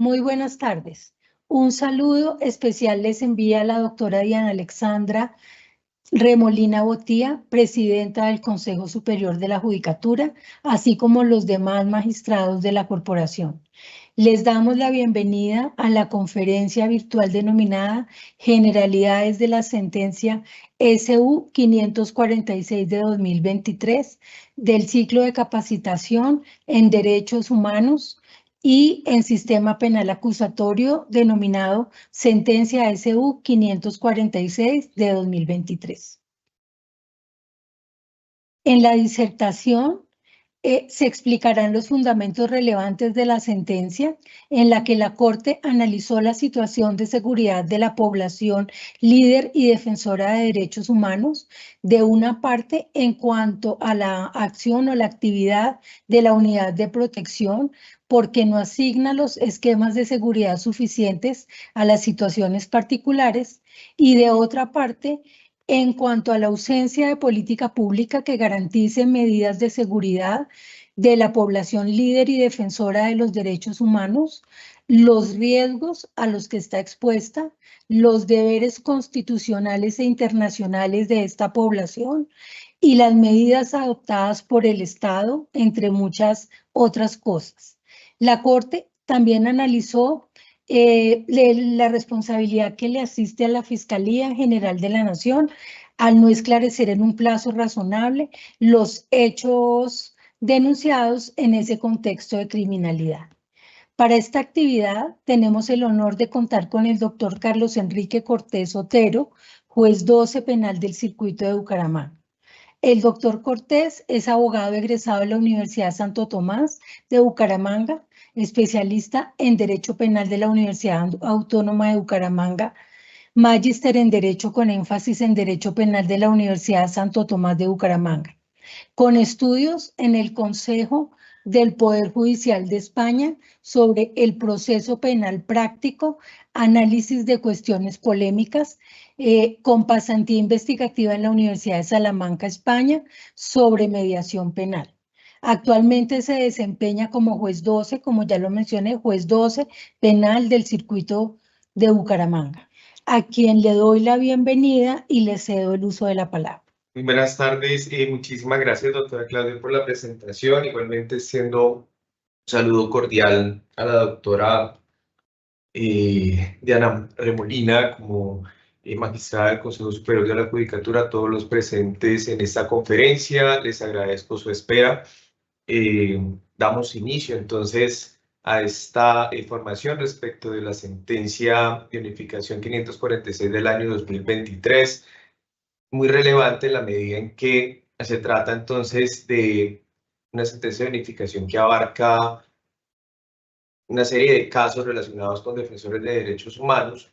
Muy buenas tardes. Un saludo especial les envía la doctora Diana Alexandra Remolina Botía, presidenta del Consejo Superior de la Judicatura, así como los demás magistrados de la corporación. Les damos la bienvenida a la conferencia virtual denominada Generalidades de la Sentencia SU 546 de 2023 del ciclo de capacitación en Derechos Humanos y en Sistema Penal Acusatorio denominado Sentencia SU 546 de 2023. En la disertación se explicarán los fundamentos relevantes de la sentencia en la que la Corte analizó la situación de seguridad de la población líder y defensora de derechos humanos, de una parte en cuanto a la acción o la actividad de la unidad de protección, porque no asigna los esquemas de seguridad suficientes a las situaciones particulares, y de otra parte, en cuanto a la ausencia de política pública que garantice medidas de seguridad de la población líder y defensora de los derechos humanos, los riesgos a los que está expuesta, los deberes constitucionales e internacionales de esta población y las medidas adoptadas por el Estado, entre muchas otras cosas. La Corte también analizó la responsabilidad que le asiste a la Fiscalía General de la Nación al no esclarecer en un plazo razonable los hechos denunciados en ese contexto de criminalidad. Para esta actividad tenemos el honor de contar con el doctor Carlos Enrique Cortés Otero, juez 12 penal del circuito de Bucaramanga. El doctor Cortés es abogado egresado de la Universidad Santo Tomás de Bucaramanga, especialista en Derecho Penal de la Universidad Autónoma de Bucaramanga, magíster en Derecho con énfasis en Derecho Penal de la Universidad Santo Tomás de Bucaramanga, con estudios en el Consejo del Poder Judicial de España sobre el proceso penal práctico, análisis de cuestiones polémicas, con pasantía investigativa en la Universidad de Salamanca, España, sobre mediación penal. Actualmente se desempeña como juez 12, como ya lo mencioné, juez 12 penal del circuito de Bucaramanga, a quien le doy la bienvenida y le cedo el uso de la palabra. Muy buenas tardes, muchísimas gracias, doctora Claudia, por la presentación. Igualmente, siendo un saludo cordial a la doctora Diana Remolina, como magistrada del Consejo Superior de la Judicatura, a todos los presentes en esta conferencia. Les agradezco su espera. Damos inicio entonces a esta información respecto de la sentencia de unificación 546 del año 2023. Muy relevante en la medida en que se trata entonces de una sentencia de unificación que abarca una serie de casos relacionados con defensores de derechos humanos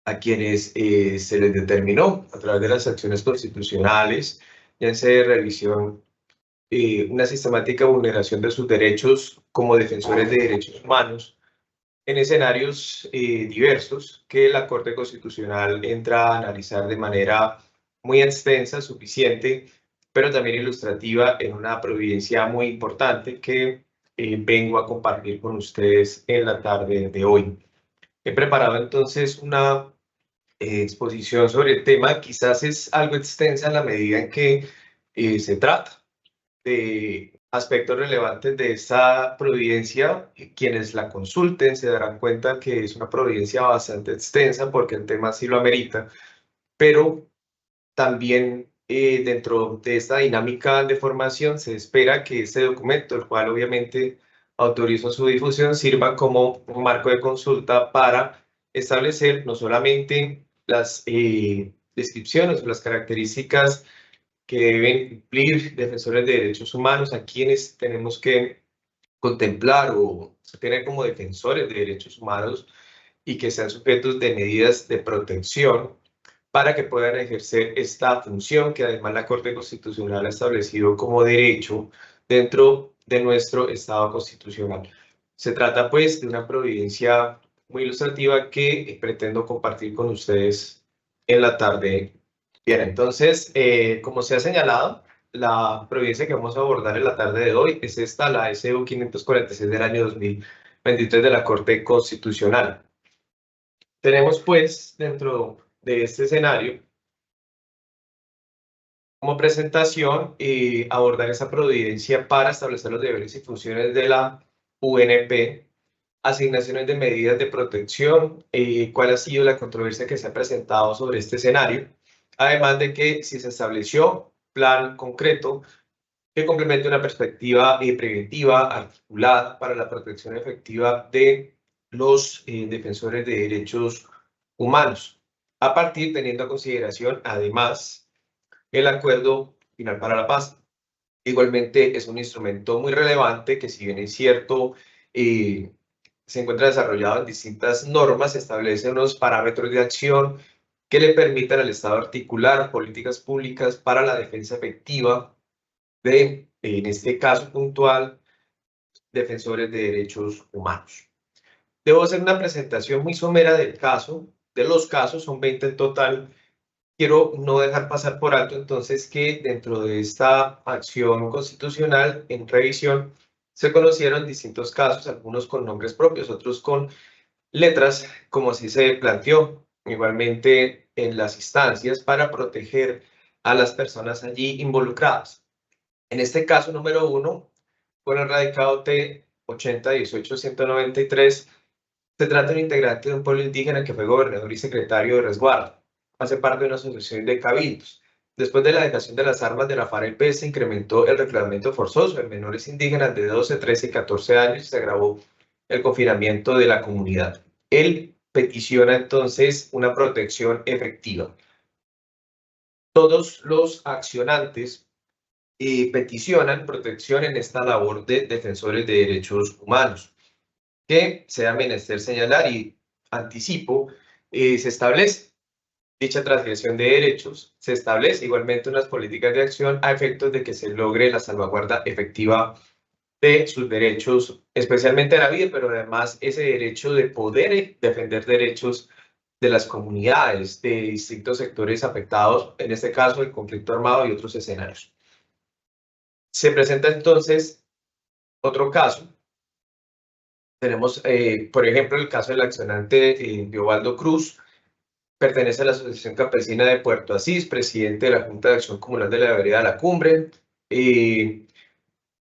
a quienes se les determinó a través de las acciones constitucionales, ya sea de revisión, una sistemática vulneración de sus derechos como defensores de derechos humanos en escenarios diversos que la Corte Constitucional entra a analizar de manera muy extensa, suficiente, pero también ilustrativa en una providencia muy importante que vengo a compartir con ustedes en la tarde de hoy. He preparado entonces una exposición sobre el tema. Quizás es algo extensa en la medida en que se trata de aspectos relevantes de esta providencia. Quienes la consulten se darán cuenta que es una providencia bastante extensa porque el tema sí lo amerita, pero también dentro de esta dinámica de formación se espera que este documento, el cual obviamente autorizo su difusión, sirva como un marco de consulta para establecer no solamente las descripciones o las características que deben cumplir defensores de derechos humanos, a quienes tenemos que contemplar o tener como defensores de derechos humanos y que sean sujetos de medidas de protección para que puedan ejercer esta función que además la Corte Constitucional ha establecido como derecho dentro de nuestro Estado constitucional. Se trata pues de una providencia muy ilustrativa que pretendo compartir con ustedes en la tarde. Bien, entonces, como se ha señalado, la providencia que vamos a abordar en la tarde de hoy es esta, la SU 546 del año 23 de la Corte Constitucional. Tenemos, pues, dentro de este escenario, como presentación, abordar esa providencia para establecer los deberes y funciones de la UNP, asignaciones de medidas de protección, cuál ha sido la controversia que se ha presentado sobre este escenario, además de que si se estableció plan concreto que complemente una perspectiva preventiva articulada para la protección efectiva de los defensores de derechos humanos, a partir teniendo a consideración, además, el Acuerdo Final para la Paz. Igualmente es un instrumento muy relevante que, si bien es cierto, se encuentra desarrollado en distintas normas, establece unos parámetros de acción que le permitan al Estado articular políticas públicas para la defensa efectiva de, en este caso puntual, defensores de derechos humanos. Debo hacer una presentación muy somera del caso, de los casos, son 20 en total. Quiero no dejar pasar por alto entonces que dentro de esta acción constitucional en revisión se conocieron distintos casos, algunos con nombres propios, otros con letras, como así se planteó igualmente en las instancias para proteger a las personas allí involucradas. En este caso número 1, con el radicado T8018-193, se trata de un integrante de un pueblo indígena que fue gobernador y secretario de resguardo. Hace parte de una asociación de cabildos. Después de la dejación de las armas de la FARC-EP, se incrementó el reclutamiento forzoso en menores indígenas de 12, 13 y 14 años y se agravó el confinamiento de la comunidad. Él peticiona entonces una protección efectiva. Todos los accionantes peticionan protección en esta labor de defensores de derechos humanos, que sea menester señalar y anticipo, se establece dicha transgresión de derechos, se establece igualmente unas políticas de acción a efectos de que se logre la salvaguarda efectiva de sus derechos, especialmente a la vida, pero además ese derecho de poder defender derechos de las comunidades, de distintos sectores afectados, en este caso el conflicto armado y otros escenarios. Se presenta entonces otro caso. Tenemos, por ejemplo, el caso del accionante Leobaldo Cruz, pertenece a la Asociación Campesina de Puerto Asís, presidente de la Junta de Acción Comunal de la Vereda La Cumbre,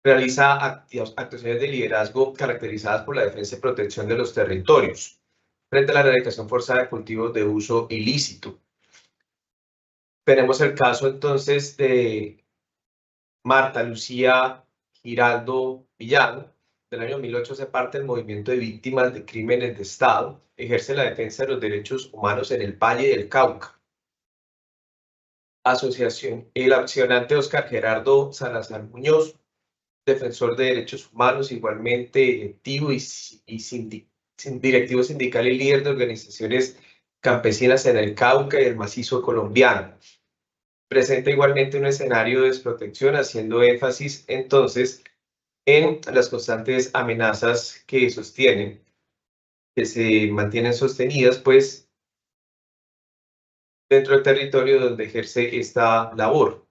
realiza actuaciones de liderazgo caracterizadas por la defensa y protección de los territorios, frente a la erradicación forzada de cultivos de uso ilícito. Tenemos el caso entonces de Marta Lucía Giraldo Villano. Del año 2008 hace parte del movimiento de víctimas de crímenes de Estado, ejerce la defensa de los derechos humanos en el Valle del Cauca. Asociación, el accionante Oscar Gerardo Salazar Muñoz, defensor de derechos humanos, igualmente directivo directivo sindical y líder de organizaciones campesinas en el Cauca y el macizo colombiano. Presenta igualmente un escenario de desprotección, haciendo énfasis entonces en las constantes amenazas que sostienen, que se mantienen sostenidas, pues, dentro del territorio donde ejerce esta labor.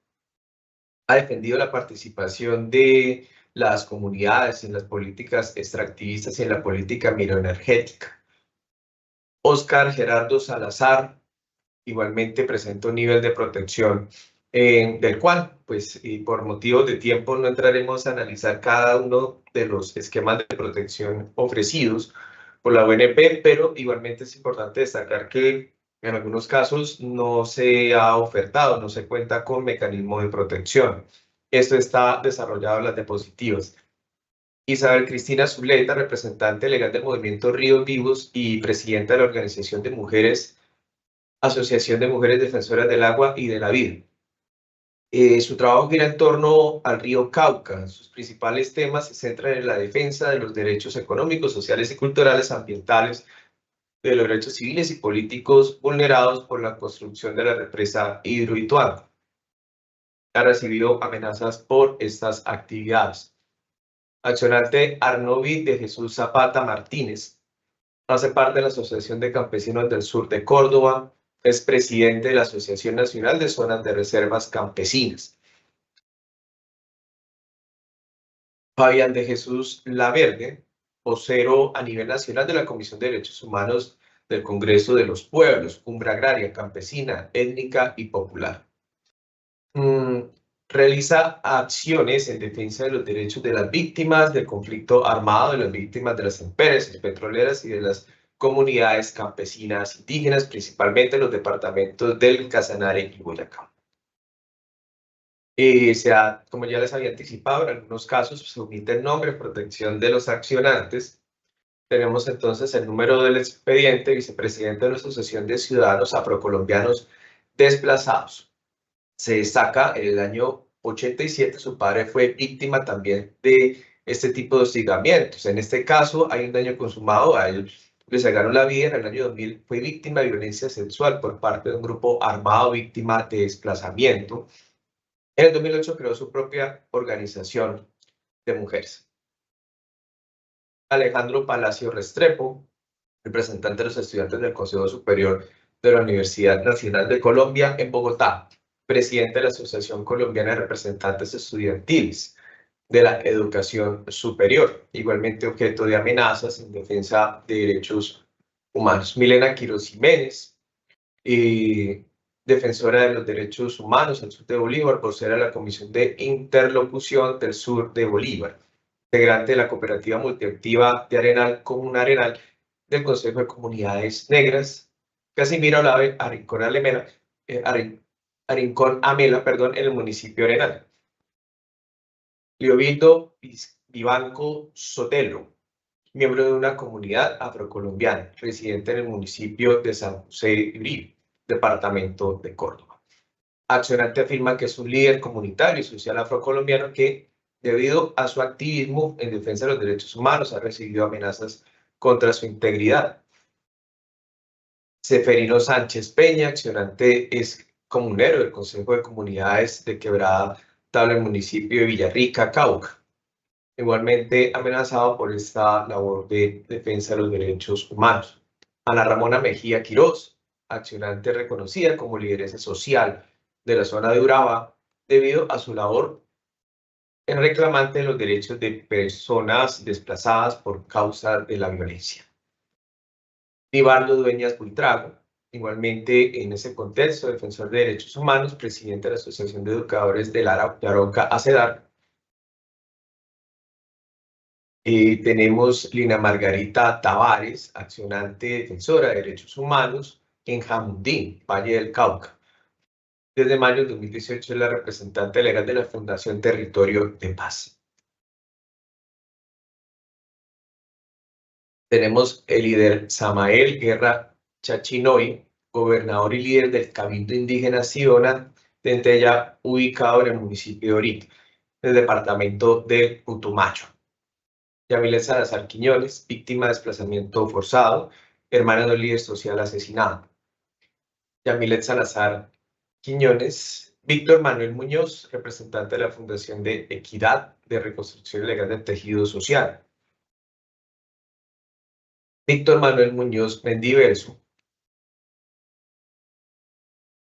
Ha defendido la participación de las comunidades en las políticas extractivistas y en la política mineroenergética. Oscar Gerardo Salazar igualmente presenta un nivel de protección del cual, pues, y por motivos de tiempo no entraremos a analizar cada uno de los esquemas de protección ofrecidos por la UNP, pero igualmente es importante destacar que en algunos casos no se ha ofertado, no se cuenta con mecanismo de protección. Esto está desarrollado en las diapositivas. Isabel Cristina Zuleta, representante legal del movimiento Ríos Vivos y presidenta de la Organización de Mujeres, Asociación de Mujeres Defensoras del Agua y de la Vida. Su trabajo gira en torno al río Cauca. Sus principales temas se centran en la defensa de los derechos económicos, sociales y culturales, ambientales, de los derechos civiles y políticos vulnerados por la construcción de la represa Hidroituango. Ha recibido amenazas por estas actividades. Accionante Arnovi de Jesús Zapata Martínez. Hace parte de la Asociación de Campesinos del Sur de Córdoba. Es presidente de la Asociación Nacional de Zonas de Reservas Campesinas. Fabián de Jesús Laverde, vocero a nivel nacional de la Comisión de Derechos Humanos del Congreso de los Pueblos, Cumbre Agraria, Campesina, Étnica y Popular. Realiza acciones en defensa de los derechos de las víctimas del conflicto armado, de las víctimas de las empresas petroleras y de las comunidades campesinas indígenas, principalmente en los departamentos del Casanare y Boyacá. Como ya les había anticipado, en algunos casos se omite el nombre, protección de los accionantes. Tenemos entonces el número del expediente, vicepresidente de la Asociación de Ciudadanos Afrocolombianos Desplazados. Se destaca en el año 87, su padre fue víctima también de este tipo de hostigamientos. En este caso hay un daño consumado, a él le sacaron la vida. En el año 2000 fue víctima de violencia sexual por parte de un grupo armado víctima de desplazamiento. En el 2008 creó su propia organización de mujeres. Alejandro Palacio Restrepo, representante de los estudiantes del Consejo Superior de la Universidad Nacional de Colombia en Bogotá, presidente de la Asociación Colombiana de Representantes Estudiantiles de la Educación Superior, igualmente objeto de amenazas en defensa de derechos humanos. Milena Quiroz Jiménez, defensora de los derechos humanos del sur de Bolívar, vocera de la Comisión de Interlocución del sur de Bolívar, integrante de la cooperativa multiactiva de Arenal Común Arenal del Consejo de Comunidades Negras, Casimiro Olave, Rincón Amela, en el municipio de Arenal. Leovildo Vivanco Sotelo, miembro de una comunidad afrocolombiana, residente en el municipio de San José de Uribe, departamento de Córdoba. Accionante afirma que es un líder comunitario y social afrocolombiano que, debido a su activismo en defensa de los derechos humanos, ha recibido amenazas contra su integridad. Seferino Sánchez Peña, accionante, es comunero del Consejo de Comunidades de Quebrada Tabla, el municipio de Villarrica, Cauca. Igualmente amenazado por esta labor de defensa de los derechos humanos. Ana Ramona Mejía Quiroz, accionante reconocida como lideresa social de la zona de Urabá, debido a su labor en reclamante de los derechos de personas desplazadas por causa de la violencia. Nivaldo Dueñas Buitrago, igualmente en ese contexto, defensor de derechos humanos, presidente de la Asociación de Educadores de Arauca, ACEDAR. Tenemos Lina Margarita Tavares, accionante defensora de derechos humanos en Jamundí, Valle del Cauca. Desde mayo de 2018 es la representante legal de la Fundación Territorio de Paz. Tenemos el líder Samael Guerra Chachinoy, gobernador y líder del Cabildo Indígena Siona de Entella, ubicado en el municipio de Orita, en el departamento de Putumayo. Yamilet Salazar Quiñones, víctima de desplazamiento forzado, hermana de un líder social asesinado. Yamilet Salazar Quiñones, Víctor Manuel Muñoz, representante de la Fundación de Equidad de Reconstrucción Legal del Tejido Social. Víctor Manuel Muñoz Mendiverso.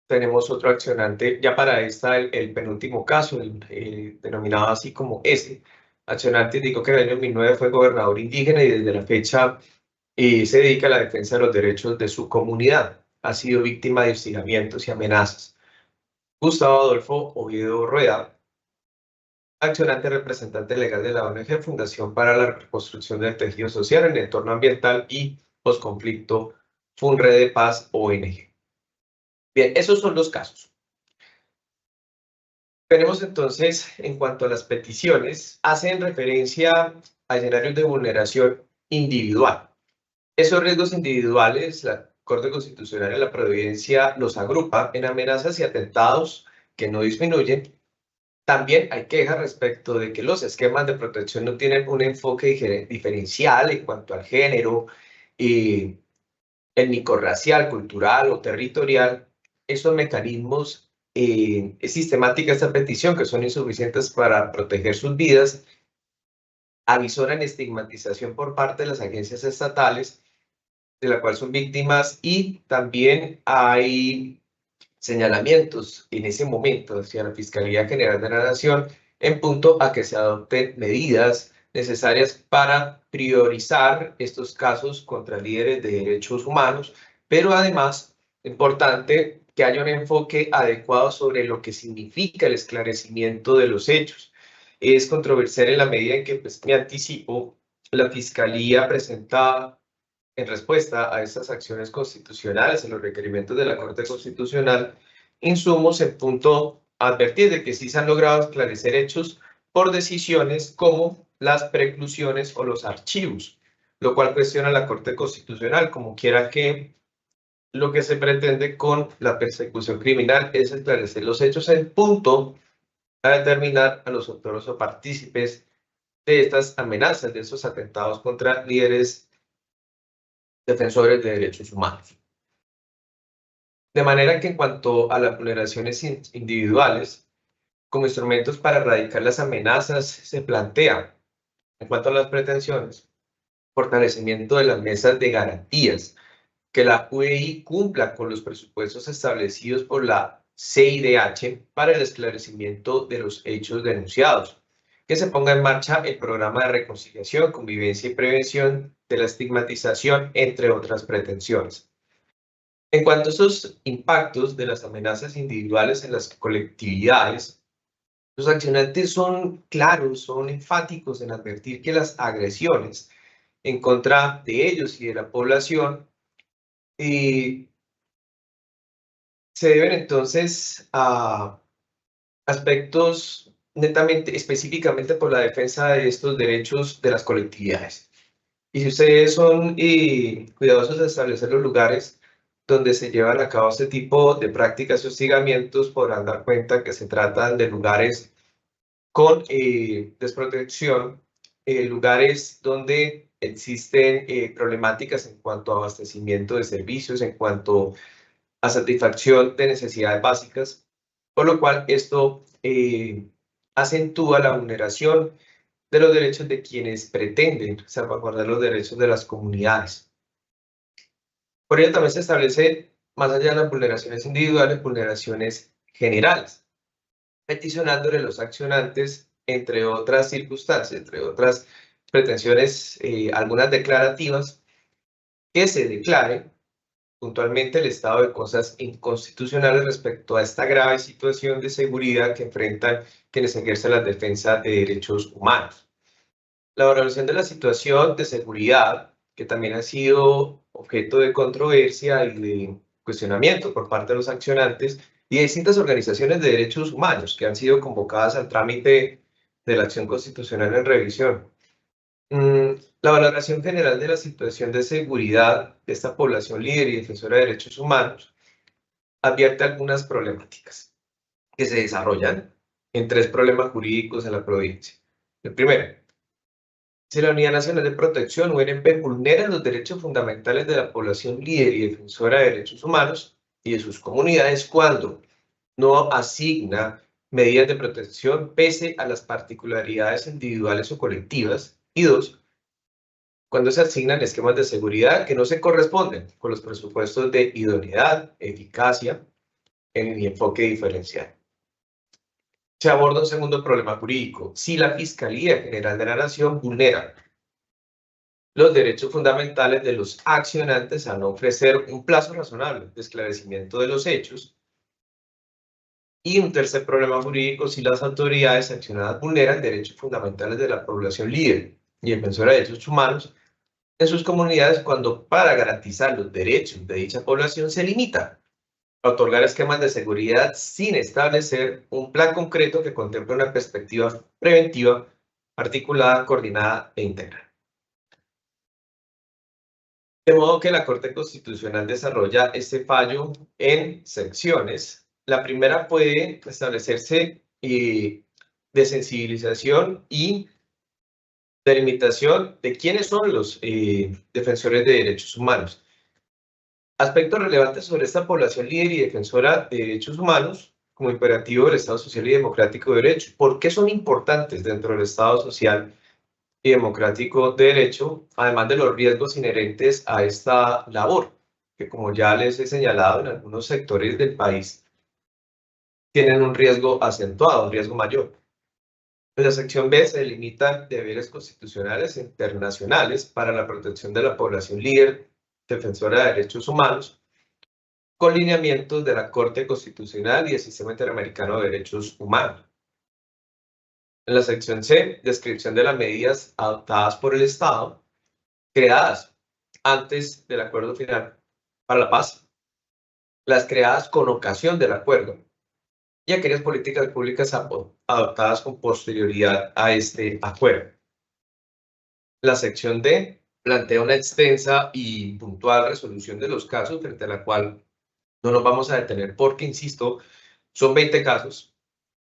Tenemos otro accionante, ya para el penúltimo caso, el denominado así como accionante indicó que en el año 2009 fue gobernador indígena y desde la fecha se dedica a la defensa de los derechos de su comunidad. Ha sido víctima de hostigamientos y amenazas. Gustavo Adolfo Oviedo Rueda, accionante representante legal de la ONG Fundación para la Reconstrucción del Tejido Social en el Entorno Ambiental y Postconflicto, FUNRE de Paz, ONG. Bien, esos son los casos. Tenemos entonces, en cuanto a las peticiones, hacen referencia a escenarios de vulneración individual. Esos riesgos individuales, la Corte Constitucional de la Providencia los agrupa en amenazas y atentados que no disminuyen. También hay quejas respecto de que los esquemas de protección no tienen un enfoque diferencial en cuanto al género, étnico-racial, cultural o territorial. Esos mecanismos es sistemática esta petición, que son insuficientes para proteger sus vidas, avisoran estigmatización por parte de las agencias estatales, de la cual son víctimas, y también hay señalamientos en ese momento hacia la Fiscalía General de la Nación en punto a que se adopten medidas necesarias para priorizar estos casos contra líderes de derechos humanos, pero además, importante que haya un enfoque adecuado sobre lo que significa el esclarecimiento de los hechos. Es controversial en la medida en que, pues, me anticipo, la Fiscalía presenta en respuesta a estas acciones constitucionales, en los requerimientos de la Corte Constitucional, insumos en punto a advertir de que sí se han logrado esclarecer hechos por decisiones como las preclusiones o los archivos, lo cual cuestiona la Corte Constitucional, como quiera que lo que se pretende con la persecución criminal es esclarecer los hechos en punto a determinar a los autores o partícipes de estas amenazas, de esos atentados contra líderes defensores de derechos humanos. De manera que en cuanto a las vulneraciones individuales, como instrumentos para erradicar las amenazas, se plantea, en cuanto a las pretensiones, fortalecimiento de las mesas de garantías, que la UEI cumpla con los presupuestos establecidos por la CIDH para el esclarecimiento de los hechos denunciados, que se ponga en marcha el programa de reconciliación, convivencia y prevención de la estigmatización, entre otras pretensiones. En cuanto a esos impactos de las amenazas individuales en las colectividades, los accionantes son claros, son enfáticos en advertir que las agresiones en contra de ellos y de la población se deben entonces a aspectos netamente, específicamente por la defensa de estos derechos de las colectividades. Y si ustedes son cuidadosos de establecer los lugares donde se llevan a cabo este tipo de prácticas y hostigamientos, podrán dar cuenta que se tratan de lugares con desprotección, lugares donde existen problemáticas en cuanto a abastecimiento de servicios, en cuanto a satisfacción de necesidades básicas, por lo cual esto acentúa la vulneración de los derechos de quienes pretenden salvaguardar los derechos de las comunidades. Por ello también se establece, más allá de las vulneraciones individuales, vulneraciones generales, peticionándole a los accionantes, entre otras circunstancias, entre otras pretensiones, algunas declarativas, que se declare puntualmente el estado de cosas inconstitucionales respecto a esta grave situación de seguridad que enfrentan quienes ejercen la defensa de derechos humanos. La valoración de la situación de seguridad, que también ha sido objeto de controversia y de cuestionamiento por parte de los accionantes y de distintas organizaciones de derechos humanos que han sido convocadas al trámite de la acción constitucional en revisión. La valoración general de la situación de seguridad de esta población líder y defensora de derechos humanos advierte algunas problemáticas que se desarrollan en 3 problemas jurídicos en la provincia. El primero, si la Unidad Nacional de Protección, UNP, vulnera los derechos fundamentales de la población líder y defensora de derechos humanos y de sus comunidades cuando no asigna medidas de protección pese a las particularidades individuales o colectivas. Y 2, cuando se asignan esquemas de seguridad que no se corresponden con los presupuestos de idoneidad, eficacia y enfoque diferencial. Se aborda un segundo problema jurídico. Si la Fiscalía General de la Nación vulnera los derechos fundamentales de los accionantes al no ofrecer un plazo razonable de esclarecimiento de los hechos. Y un tercer problema jurídico, si las autoridades sancionadas vulneran derechos fundamentales de la población líder y defensora de derechos humanos en sus comunidades cuando para garantizar los derechos de dicha población se limita a otorgar esquemas de seguridad sin establecer un plan concreto que contemple una perspectiva preventiva, articulada, coordinada e integral. De modo que la Corte Constitucional desarrolla este fallo en secciones. La primera puede establecerse de sensibilización y delimitación de quiénes son los defensores de derechos humanos. Aspectos relevantes sobre esta población líder y defensora de derechos humanos como imperativo del Estado Social y Democrático de Derecho. ¿Por qué son importantes dentro del Estado Social y Democrático de Derecho, además de los riesgos inherentes a esta labor, que como ya les he señalado en algunos sectores del país, tienen un riesgo acentuado, un riesgo mayor? En la sección B se delimitan deberes constitucionales e internacionales para la protección de la población líder defensora de derechos humanos, con lineamientos de la Corte Constitucional y del Sistema Interamericano de Derechos Humanos. En la sección C, descripción de las medidas adoptadas por el Estado, creadas antes del Acuerdo Final para la Paz, las creadas con ocasión del acuerdo y aquellas políticas públicas adoptadas con posterioridad a este acuerdo. La sección D plantea una extensa y puntual resolución de los casos frente a la cual no nos vamos a detener porque, insisto, son 20 casos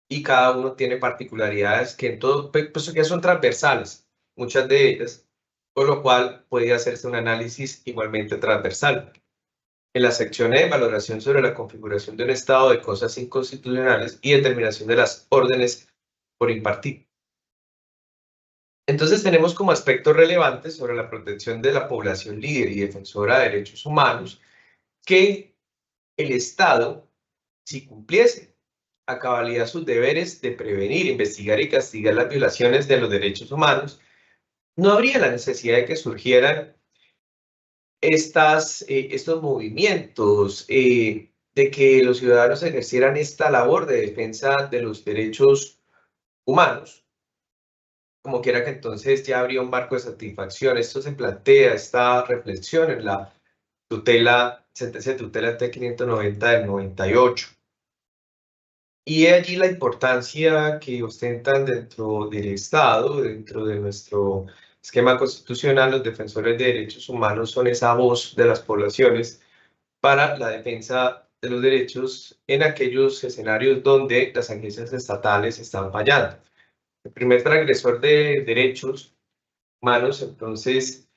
y cada uno tiene particularidades que en todo, pues que son transversales, muchas de ellas, por lo cual puede hacerse un análisis igualmente transversal. En la sección E, valoración sobre la configuración de un estado de cosas inconstitucionales y determinación de las órdenes por impartir. Entonces tenemos como aspectos relevantes sobre la protección de la población líder y defensora de derechos humanos que el Estado, si cumpliese a cabalidad sus deberes de prevenir, investigar y castigar las violaciones de los derechos humanos, no habría la necesidad de que surgieran estos movimientos, de que los ciudadanos ejercieran esta labor de defensa de los derechos humanos. Como quiera que entonces ya habría un marco de satisfacción. Esto se plantea, esta reflexión en la sentencia de tutela T590 del 98. Y allí la importancia que ostentan dentro del Estado, dentro de nuestro esquema constitucional, los defensores de derechos humanos son esa voz de las poblaciones para la defensa de los derechos en aquellos escenarios donde las agencias estatales están fallando. El primer transgresor de derechos humanos, entonces,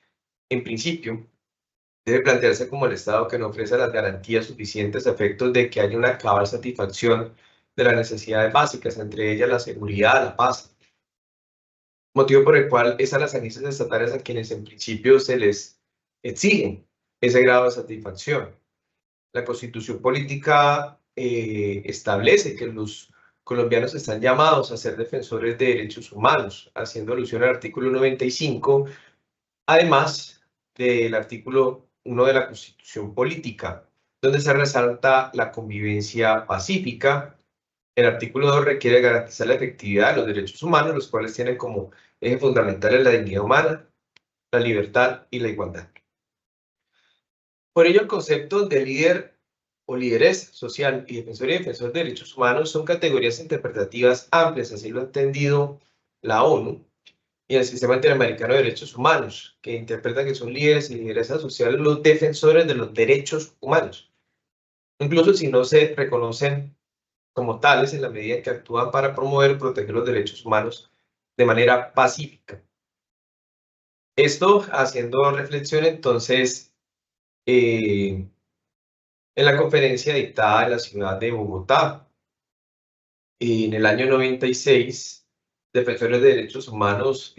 en principio, debe plantearse como el Estado que no ofrece las garantías suficientes a efectos de que haya una cabal satisfacción de las necesidades básicas, entre ellas la seguridad, la paz. Motivo por el cual es a las agencias estatales a quienes en principio se les exigen ese grado de satisfacción. La Constitución política establece que los colombianos están llamados a ser defensores de derechos humanos, haciendo alusión al artículo 95, además del artículo 1 de la Constitución política, donde se resalta la convivencia pacífica. El artículo 2 requiere garantizar la efectividad de los derechos humanos, los cuales tienen como eje fundamental la dignidad humana, la libertad y la igualdad. Por ello, el concepto de líder o lideresa social y defensor de derechos humanos son categorías interpretativas amplias, así lo ha entendido la ONU y el Sistema Interamericano de Derechos Humanos, que interpreta que son líderes y lideresas sociales los defensores de los derechos humanos, incluso si no se reconocen como tales en la medida en que actúan para promover y proteger los derechos humanos de manera pacífica. Esto haciendo reflexión entonces en la conferencia dictada en la ciudad de Bogotá. En el año 96, defensores de derechos humanos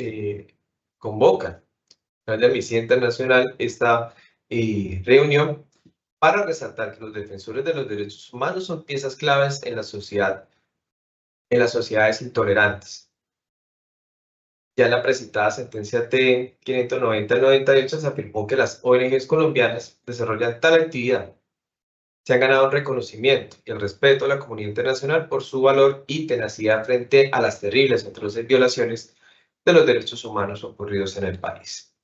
convocan a través de Amnistía Internacional esta reunión para resaltar que los defensores de los derechos humanos son piezas claves en la sociedad, en las sociedades intolerantes. Ya en la precitada sentencia T590-98 se afirmó que las ONGs colombianas desarrollan tal actividad, se han ganado un reconocimiento y el respeto de la comunidad internacional por su valor y tenacidad frente a las terribles y atroces violaciones de los derechos humanos ocurridos en el país.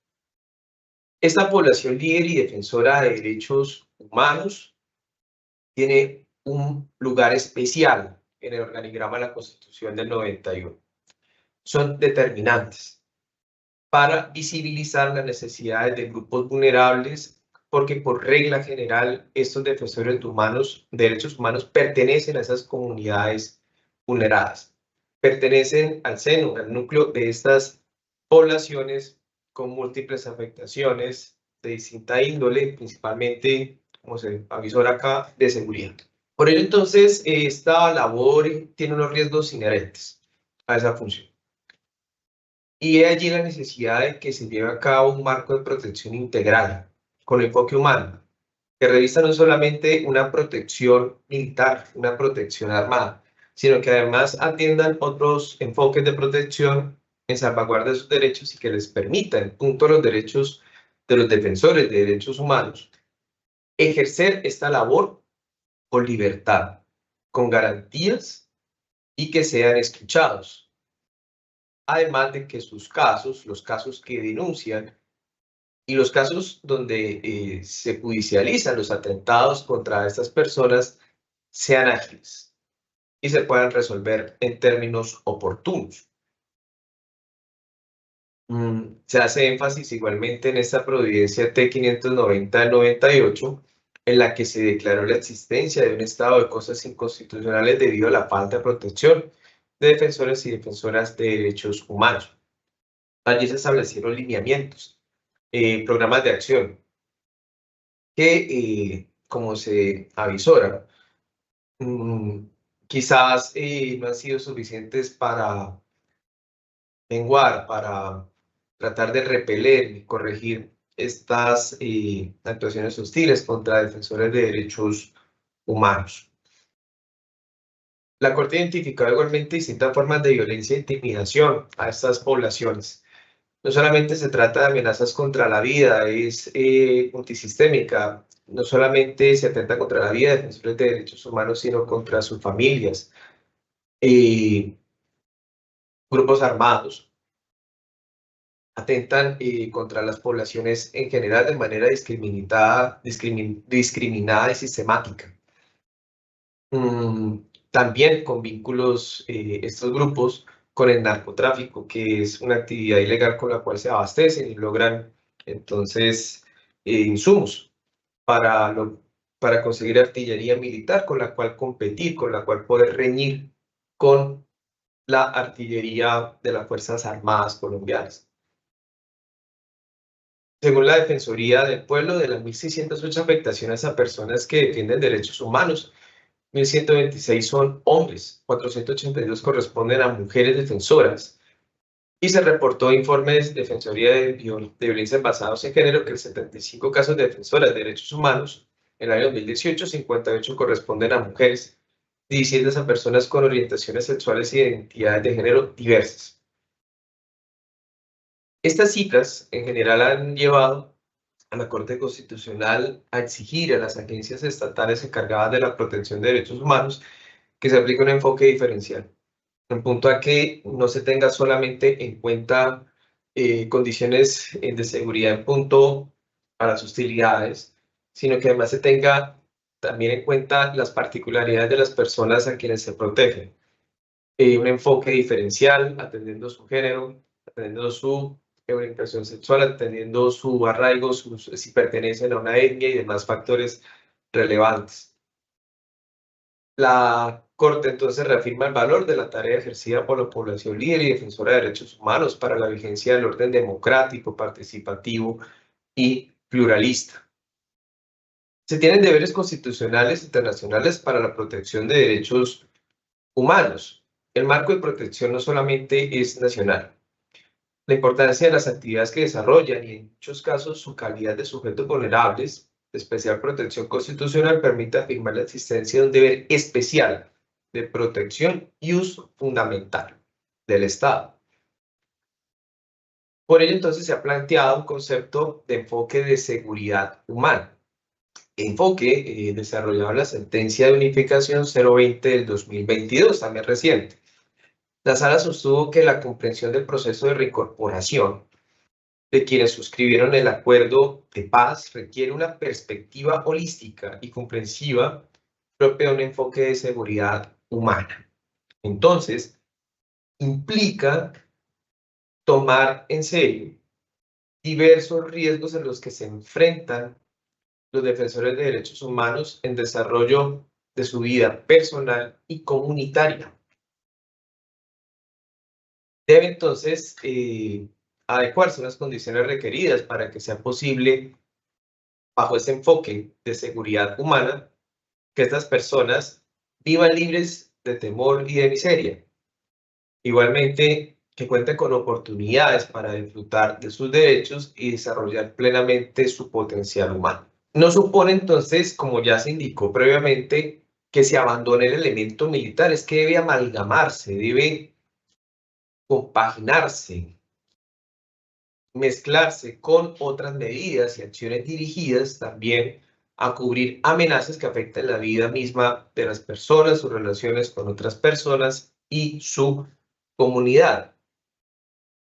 Esta población líder y defensora de derechos humanos tiene un lugar especial en el organigrama de la Constitución del 91. Son determinantes para visibilizar las necesidades de grupos vulnerables, porque por regla general estos defensores de derechos humanos pertenecen a esas comunidades vulneradas, pertenecen al seno, al núcleo de estas poblaciones con múltiples afectaciones de distinta índole, principalmente, como se avisó acá, de seguridad. Por ello, entonces, esta labor tiene unos riesgos inherentes a esa función. Y es allí la necesidad de que se lleve a cabo un marco de protección integral, con enfoque humano, que revisa no solamente una protección militar, una protección armada, sino que además atiendan otros enfoques de protección en salvaguarda de sus derechos y que les permitan, junto a los derechos de los defensores de derechos humanos, ejercer esta labor con libertad, con garantías y que sean escuchados. Además de que sus casos, los casos que denuncian y los casos donde se judicializan los atentados contra estas personas sean ágiles y se puedan resolver en términos oportunos. Se hace énfasis igualmente en esta providencia T590-98, en la que se declaró la existencia de un estado de cosas inconstitucionales debido a la falta de protección de defensores y defensoras de derechos humanos. Allí se establecieron lineamientos, programas de acción, que, como se avisora, quizás no han sido suficientes para menguar, para tratar de repeler y corregir estas actuaciones hostiles contra defensores de derechos humanos. La Corte identificó igualmente distintas formas de violencia e intimidación a estas poblaciones. No solamente se trata de amenazas contra la vida, es multisistémica. No solamente se atenta contra la vida de defensores de derechos humanos, sino contra sus familias, grupos armados. Atentan contra las poblaciones en general de manera discriminada y sistemática. También con vínculos estos grupos con el narcotráfico, que es una actividad ilegal con la cual se abastecen y logran entonces insumos para conseguir artillería militar con la cual competir, con la cual poder reñir con la artillería de las Fuerzas Armadas colombianas. Según la Defensoría del Pueblo, de las 1.608 afectaciones a personas que defienden derechos humanos, 1.126 son hombres, 482 corresponden a mujeres defensoras, y se reportó informes de Defensoría de Violencias basados en género que en 75 casos de defensoras de derechos humanos en el año 2018, 58 corresponden a mujeres, 17 a personas con orientaciones sexuales y identidades de género diversas. Estas cifras en general han llevado a la Corte Constitucional a exigir a las agencias estatales encargadas de la protección de derechos humanos que se aplique un enfoque diferencial, en punto a que no se tenga solamente en cuenta condiciones de seguridad en punto a las hostilidades, sino que además se tenga también en cuenta las particularidades de las personas a quienes se protegen. Un enfoque diferencial, atendiendo su género, atendiendo su orientación sexual, atendiendo su arraigo, si pertenecen a una etnia y demás factores relevantes. La Corte entonces reafirma el valor de la tarea ejercida por la población líder y defensora de derechos humanos para la vigencia del orden democrático, participativo y pluralista. Se tienen deberes constitucionales internacionales para la protección de derechos humanos. El marco de protección no solamente es nacional. La importancia de las actividades que desarrollan y en muchos casos su calidad de sujetos vulnerables de especial protección constitucional permite afirmar la existencia de un deber especial de protección y uso fundamental del Estado. Por ello entonces se ha planteado un concepto de enfoque de seguridad humana. Enfoque desarrollado en la sentencia de unificación 020 del 2022, también reciente. La Sala sostuvo que la comprensión del proceso de reincorporación de quienes suscribieron el acuerdo de paz requiere una perspectiva holística y comprensiva propia de un enfoque de seguridad humana. Entonces, implica tomar en serio diversos riesgos en los que se enfrentan los defensores de derechos humanos en desarrollo de su vida personal y comunitaria. Debe entonces adecuarse a las condiciones requeridas para que sea posible, bajo este enfoque de seguridad humana, que estas personas vivan libres de temor y de miseria. Igualmente, que cuenten con oportunidades para disfrutar de sus derechos y desarrollar plenamente su potencial humano. No supone entonces, como ya se indicó previamente, que se abandone el elemento militar, es que debe amalgamarse, debe compaginarse, mezclarse con otras medidas y acciones dirigidas también a cubrir amenazas que afectan la vida misma de las personas, sus relaciones con otras personas y su comunidad.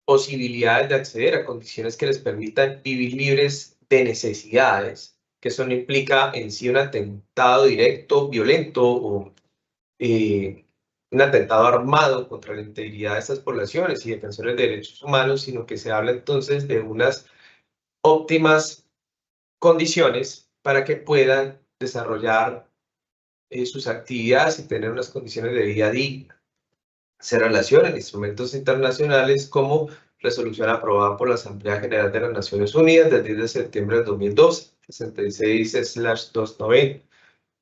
Posibilidades de acceder a condiciones que les permitan vivir libres de necesidades, que eso no implica en sí un atentado directo, violento o un atentado armado contra la integridad de estas poblaciones y defensores de derechos humanos, sino que se habla entonces de unas óptimas condiciones para que puedan desarrollar sus actividades y tener unas condiciones de vida digna. Se relacionan instrumentos internacionales como resolución aprobada por la Asamblea General de las Naciones Unidas del 10 de septiembre del 2012, 66/290,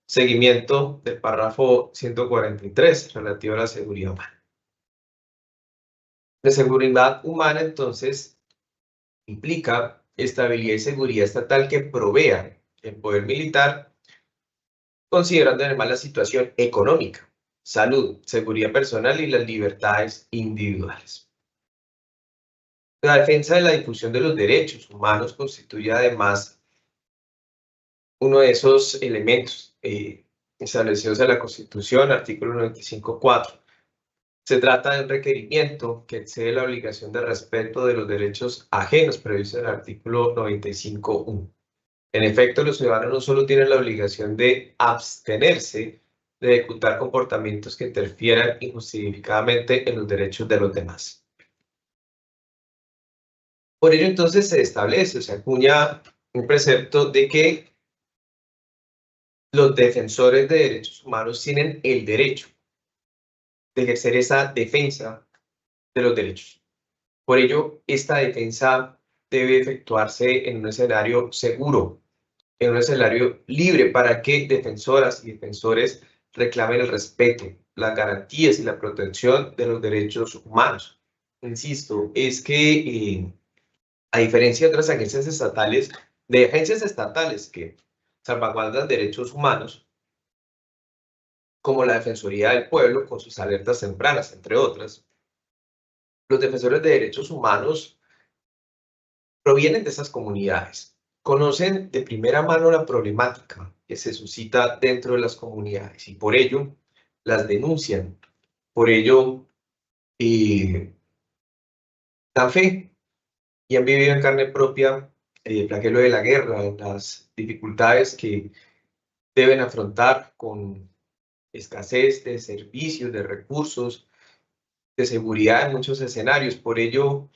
seguimiento del párrafo 143 relativo a la seguridad humana. La seguridad humana, entonces, implica estabilidad y seguridad estatal que provea el poder militar, considerando además la situación económica, salud, seguridad personal y las libertades individuales. La defensa de la difusión de los derechos humanos constituye además uno de esos elementos establecidos en la Constitución, artículo 95.4. Se trata de un requerimiento que excede la obligación de respeto de los derechos ajenos previstos en el artículo 95.1. En efecto, los ciudadanos no solo tienen la obligación de abstenerse de ejecutar comportamientos que interfieran injustificadamente en los derechos de los demás. Por ello, entonces, se establece, o se acuña un precepto de que los defensores de derechos humanos tienen el derecho de ejercer esa defensa de los derechos. Por ello, esta defensa debe efectuarse en un escenario seguro, en un escenario libre para que defensoras y defensores reclamen el respeto, las garantías y la protección de los derechos humanos. Insisto, es que a diferencia de otras agencias estatales, que salvaguardan derechos humanos, como la Defensoría del Pueblo, con sus alertas tempranas, entre otras, los defensores de derechos humanos provienen de esas comunidades, conocen de primera mano la problemática que se suscita dentro de las comunidades y por ello las denuncian, por ello dan fe y han vivido en carne propia el flagelo de la guerra, las dificultades que deben afrontar con escasez de servicios, de recursos, de seguridad en muchos escenarios. Por ello,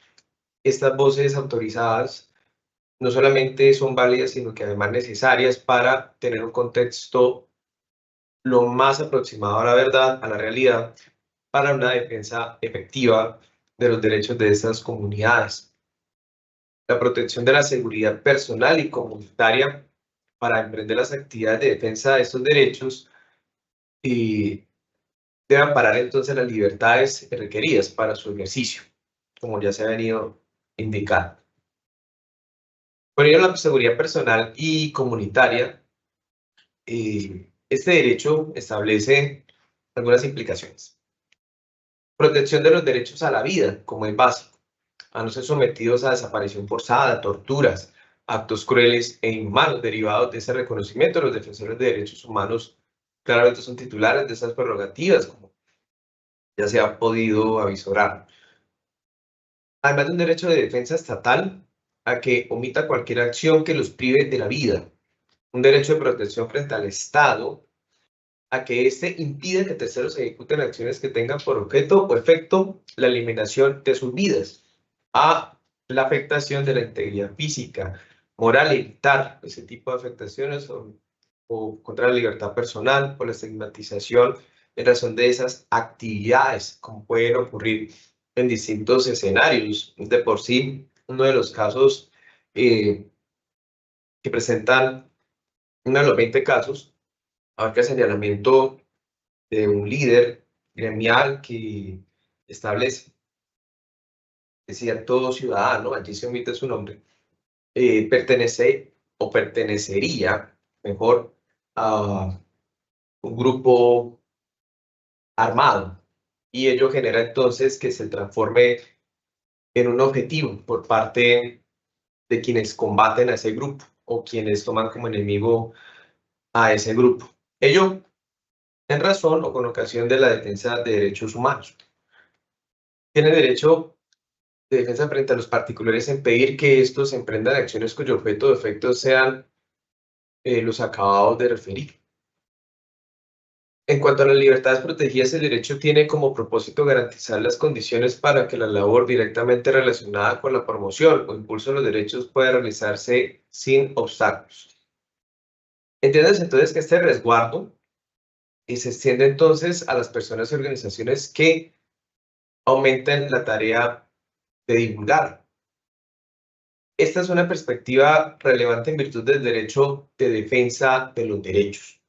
estas voces autorizadas no solamente son válidas, sino que además necesarias para tener un contexto lo más aproximado a la verdad, a la realidad, para una defensa efectiva de los derechos de esas comunidades. La protección de la seguridad personal y comunitaria para emprender las actividades de defensa de estos derechos y debe amparar entonces las libertades requeridas para su ejercicio, como ya se ha venido indicando. Por ello, la seguridad personal y comunitaria, este derecho establece algunas implicaciones. Protección de los derechos a la vida, como es básico, a no ser sometidos a desaparición forzada, torturas, actos crueles e inhumanos derivados de ese reconocimiento. Los defensores de derechos humanos claramente son titulares de esas prerrogativas, como ya se ha podido avisorar. Además de un derecho de defensa estatal a que omita cualquier acción que los prive de la vida, un derecho de protección frente al Estado a que éste impida que terceros ejecuten acciones que tengan por objeto o efecto la eliminación de sus vidas, a la afectación de la integridad física, moral, evitar ese tipo de afectaciones o contra la libertad personal o la estigmatización en razón de esas actividades, como pueden ocurrir en distintos escenarios. De por sí, uno de los casos que presentan, uno de los 20 casos, abarca el señalamiento de un líder gremial que establece, decía, todo ciudadano, allí se omite su nombre, pertenece o pertenecería, mejor, a un grupo armado, y ello genera entonces que se transforme en un objetivo por parte de quienes combaten a ese grupo o quienes toman como enemigo a ese grupo. Ello en razón o con ocasión de la defensa de derechos humanos. Tiene derecho de defensa frente a los particulares en pedir que estos emprendan acciones cuyo objeto o efectos sean los acabados de referir. En cuanto a las libertades protegidas, el derecho tiene como propósito garantizar las condiciones para que la labor directamente relacionada con la promoción o impulso de los derechos pueda realizarse sin obstáculos. Entiéndase entonces que este resguardo se extiende entonces a las personas y organizaciones que aumentan la tarea de divulgar. Esta es una perspectiva relevante en virtud del derecho de defensa de los derechos.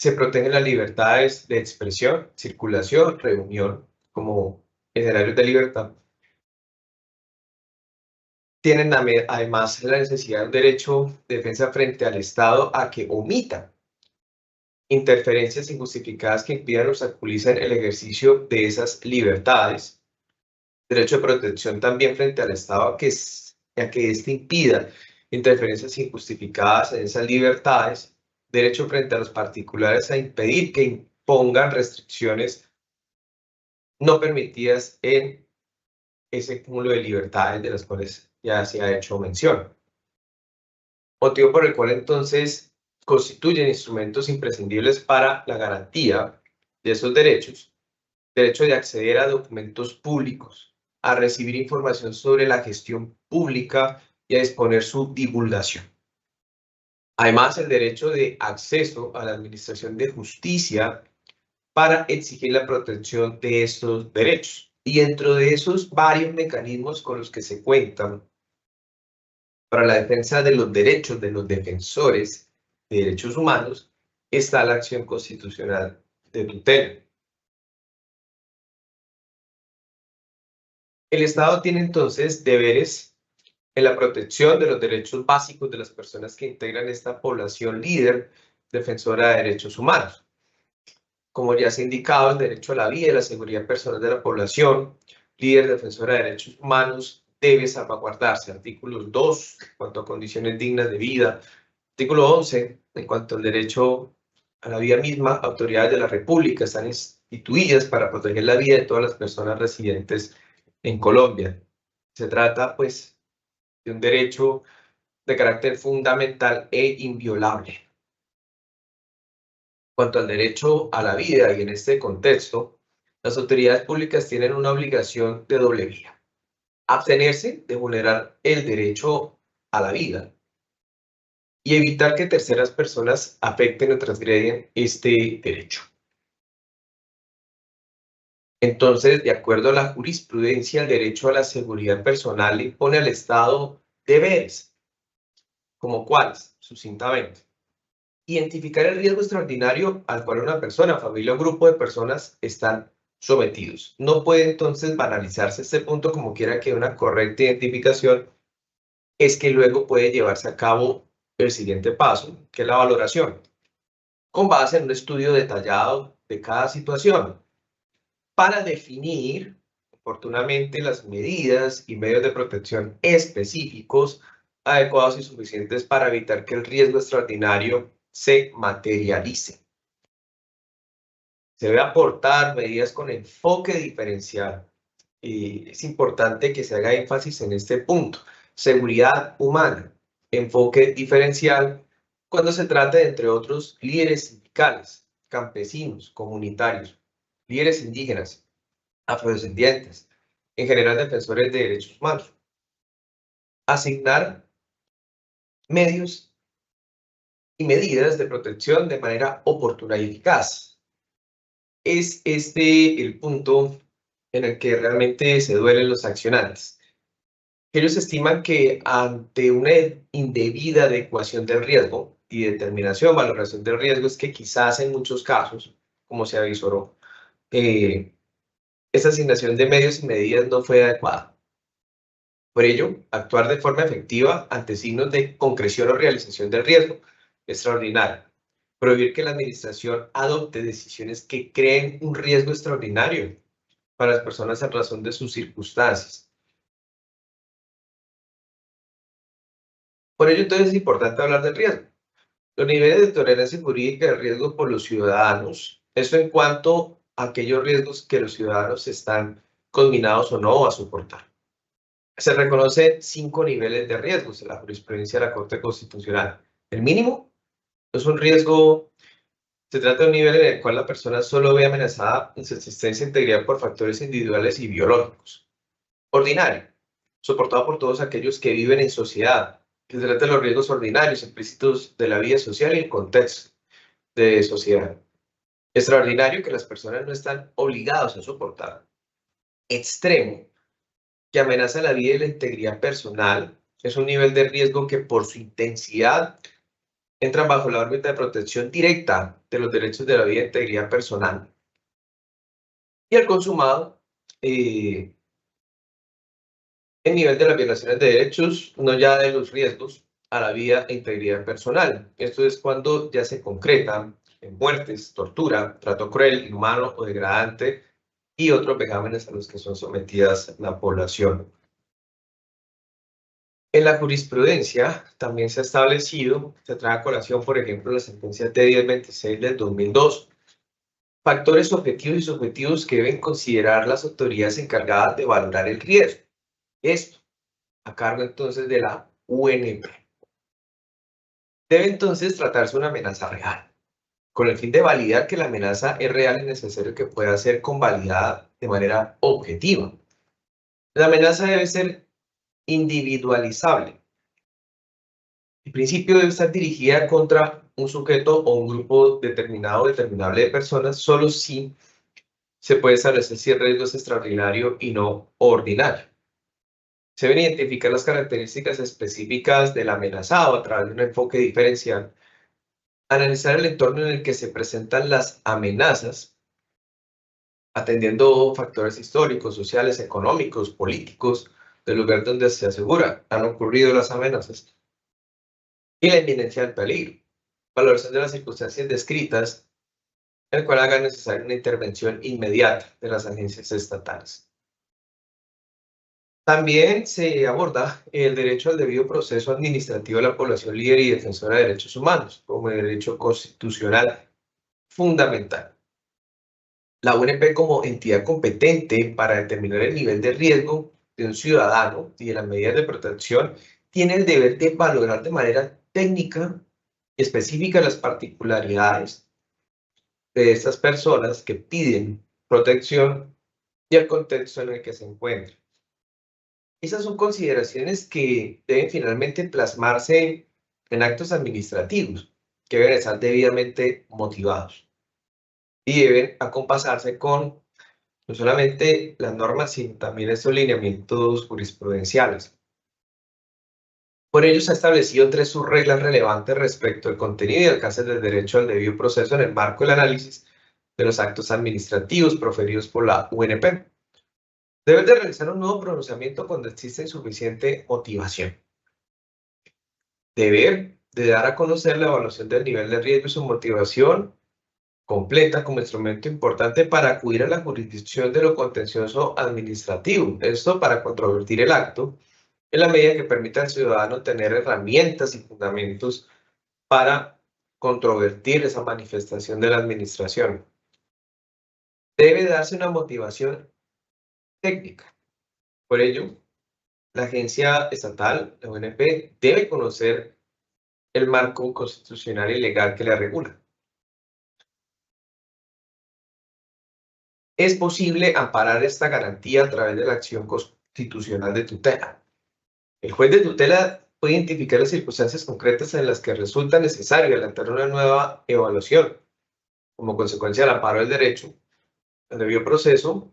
Se protegen las libertades de expresión, circulación, reunión, como escenarios de libertad. Tienen además la necesidad de un derecho de defensa frente al Estado a que omita interferencias injustificadas que impidan o obstaculicen el ejercicio de esas libertades. Derecho de protección también frente al Estado a que éste impida interferencias injustificadas en esas libertades. Derecho frente a los particulares a impedir que impongan restricciones no permitidas en ese cúmulo de libertades de las cuales ya se ha hecho mención. Motivo por el cual entonces constituyen instrumentos imprescindibles para la garantía de esos derechos. Derecho de acceder a documentos públicos, a recibir información sobre la gestión pública y a disponer su divulgación. Además, el derecho de acceso a la administración de justicia para exigir la protección de estos derechos. Y dentro de esos varios mecanismos con los que se cuentan para la defensa de los derechos de los defensores de derechos humanos está la acción constitucional de tutela. El Estado tiene entonces deberes en la protección de los derechos básicos de las personas que integran esta población líder defensora de derechos humanos. Como ya se ha indicado, el derecho a la vida y la seguridad personal de la población líder defensora de derechos humanos debe salvaguardarse. Artículos 2, en cuanto a condiciones dignas de vida. Artículo 11, en cuanto al derecho a la vida misma, autoridades de la República están instituidas para proteger la vida de todas las personas residentes en Colombia. Se trata, pues, de un derecho de carácter fundamental e inviolable. En cuanto al derecho a la vida, y en este contexto, las autoridades públicas tienen una obligación de doble vía: abstenerse de vulnerar el derecho a la vida y evitar que terceras personas afecten o transgreden este derecho. Entonces, de acuerdo a la jurisprudencia, el derecho a la seguridad personal impone al Estado deberes, como cuáles, sucintamente: identificar el riesgo extraordinario al cual una persona, familia o grupo de personas están sometidos. No puede entonces banalizarse este punto, como quiera que una correcta identificación es que luego puede llevarse a cabo el siguiente paso, que es la valoración, con base en un estudio detallado de cada situación, para definir oportunamente las medidas y medios de protección específicos, adecuados y suficientes para evitar que el riesgo extraordinario se materialice. Se debe aportar medidas con enfoque diferencial. Y es importante que se haga énfasis en este punto: seguridad humana, enfoque diferencial, cuando se trata de, entre otros, líderes sindicales, campesinos, comunitarios, líderes indígenas, afrodescendientes, en general defensores de derechos humanos. Asignar medios y medidas de protección de manera oportuna y eficaz. Es este el punto en el que realmente se duelen los accionantes. Ellos estiman que ante una indebida adecuación del riesgo y determinación, valoración del riesgo, es que quizás en muchos casos, como se avisoró, esa asignación de medios y medidas no fue adecuada. Por ello, actuar de forma efectiva ante signos de concreción o realización del riesgo extraordinario. Prohibir que la administración adopte decisiones que creen un riesgo extraordinario para las personas en razón de sus circunstancias. Por ello, entonces, es importante hablar del riesgo. Los niveles de tolerancia jurídica del riesgo por los ciudadanos, eso en cuanto a aquellos riesgos que los ciudadanos están conminados o no a soportar. Se reconocen 5 niveles de riesgos en la jurisprudencia de la Corte Constitucional. El mínimo es un riesgo, se trata de un nivel en el cual la persona solo ve amenazada en su existencia e integridad por factores individuales y biológicos. Ordinario, soportado por todos aquellos que viven en sociedad, que se trata de los riesgos ordinarios implícitos de la vida social y el contexto de sociedad. Extraordinario, que las personas no están obligados a soportar. Extremo, que amenaza la vida y la integridad personal, es un nivel de riesgo que por su intensidad entran bajo la órbita de protección directa de los derechos de la vida e integridad personal. Y el consumado, el nivel de las violaciones de derechos, no ya de los riesgos a la vida e integridad personal. Esto es cuando ya se concretan en muertes, tortura, trato cruel, inhumano o degradante y otros vejámenes a los que son sometidas la población. En la jurisprudencia también se ha establecido, se trae a colación, por ejemplo, la sentencia T1026 del 2002, factores objetivos y subjetivos que deben considerar las autoridades encargadas de valorar el riesgo. Esto, a cargo entonces de la UNP. Debe entonces tratarse una amenaza real, con el fin de validar que la amenaza es real y necesario que pueda ser convalidada de manera objetiva. La amenaza debe ser individualizable. En principio debe estar dirigida contra un sujeto o un grupo determinable de personas, solo si se puede establecer si el riesgo es extraordinario y no ordinario. Se deben identificar las características específicas del amenazado a través de un enfoque diferencial, analizar el entorno en el que se presentan las amenazas, atendiendo factores históricos, sociales, económicos, políticos, del lugar donde se asegura han ocurrido las amenazas, y la inminencia del peligro, valoración de las circunstancias descritas, el cual haga necesaria una intervención inmediata de las agencias estatales. También se aborda el derecho al debido proceso administrativo de la población líder y defensora de derechos humanos como derecho constitucional fundamental. La UNP, como entidad competente para determinar el nivel de riesgo de un ciudadano y de las medidas de protección, tiene el deber de valorar de manera técnica y específica las particularidades de estas personas que piden protección y el contexto en el que se encuentran. Esas son consideraciones que deben finalmente plasmarse en actos administrativos, que deben estar debidamente motivados y deben acompasarse con no solamente las normas, sino también estos lineamientos jurisprudenciales. Por ello, se ha establecido 3 subreglas relevantes respecto al contenido y alcance del derecho al debido proceso en el marco del análisis de los actos administrativos proferidos por la UNP. Deben de realizar un nuevo pronunciamiento cuando existe insuficiente motivación. Deber de dar a conocer la evaluación del nivel de riesgo y su motivación completa como instrumento importante para acudir a la jurisdicción de lo contencioso administrativo. Esto para controvertir el acto en la medida que permita al ciudadano tener herramientas y fundamentos para controvertir esa manifestación de la administración. Debe darse una motivación técnica. Por ello, la agencia estatal, la UNP, debe conocer el marco constitucional y legal que la regula. Es posible amparar esta garantía a través de la acción constitucional de tutela. El juez de tutela puede identificar las circunstancias concretas en las que resulta necesario adelantar una nueva evaluación como consecuencia del amparo del derecho al debido proceso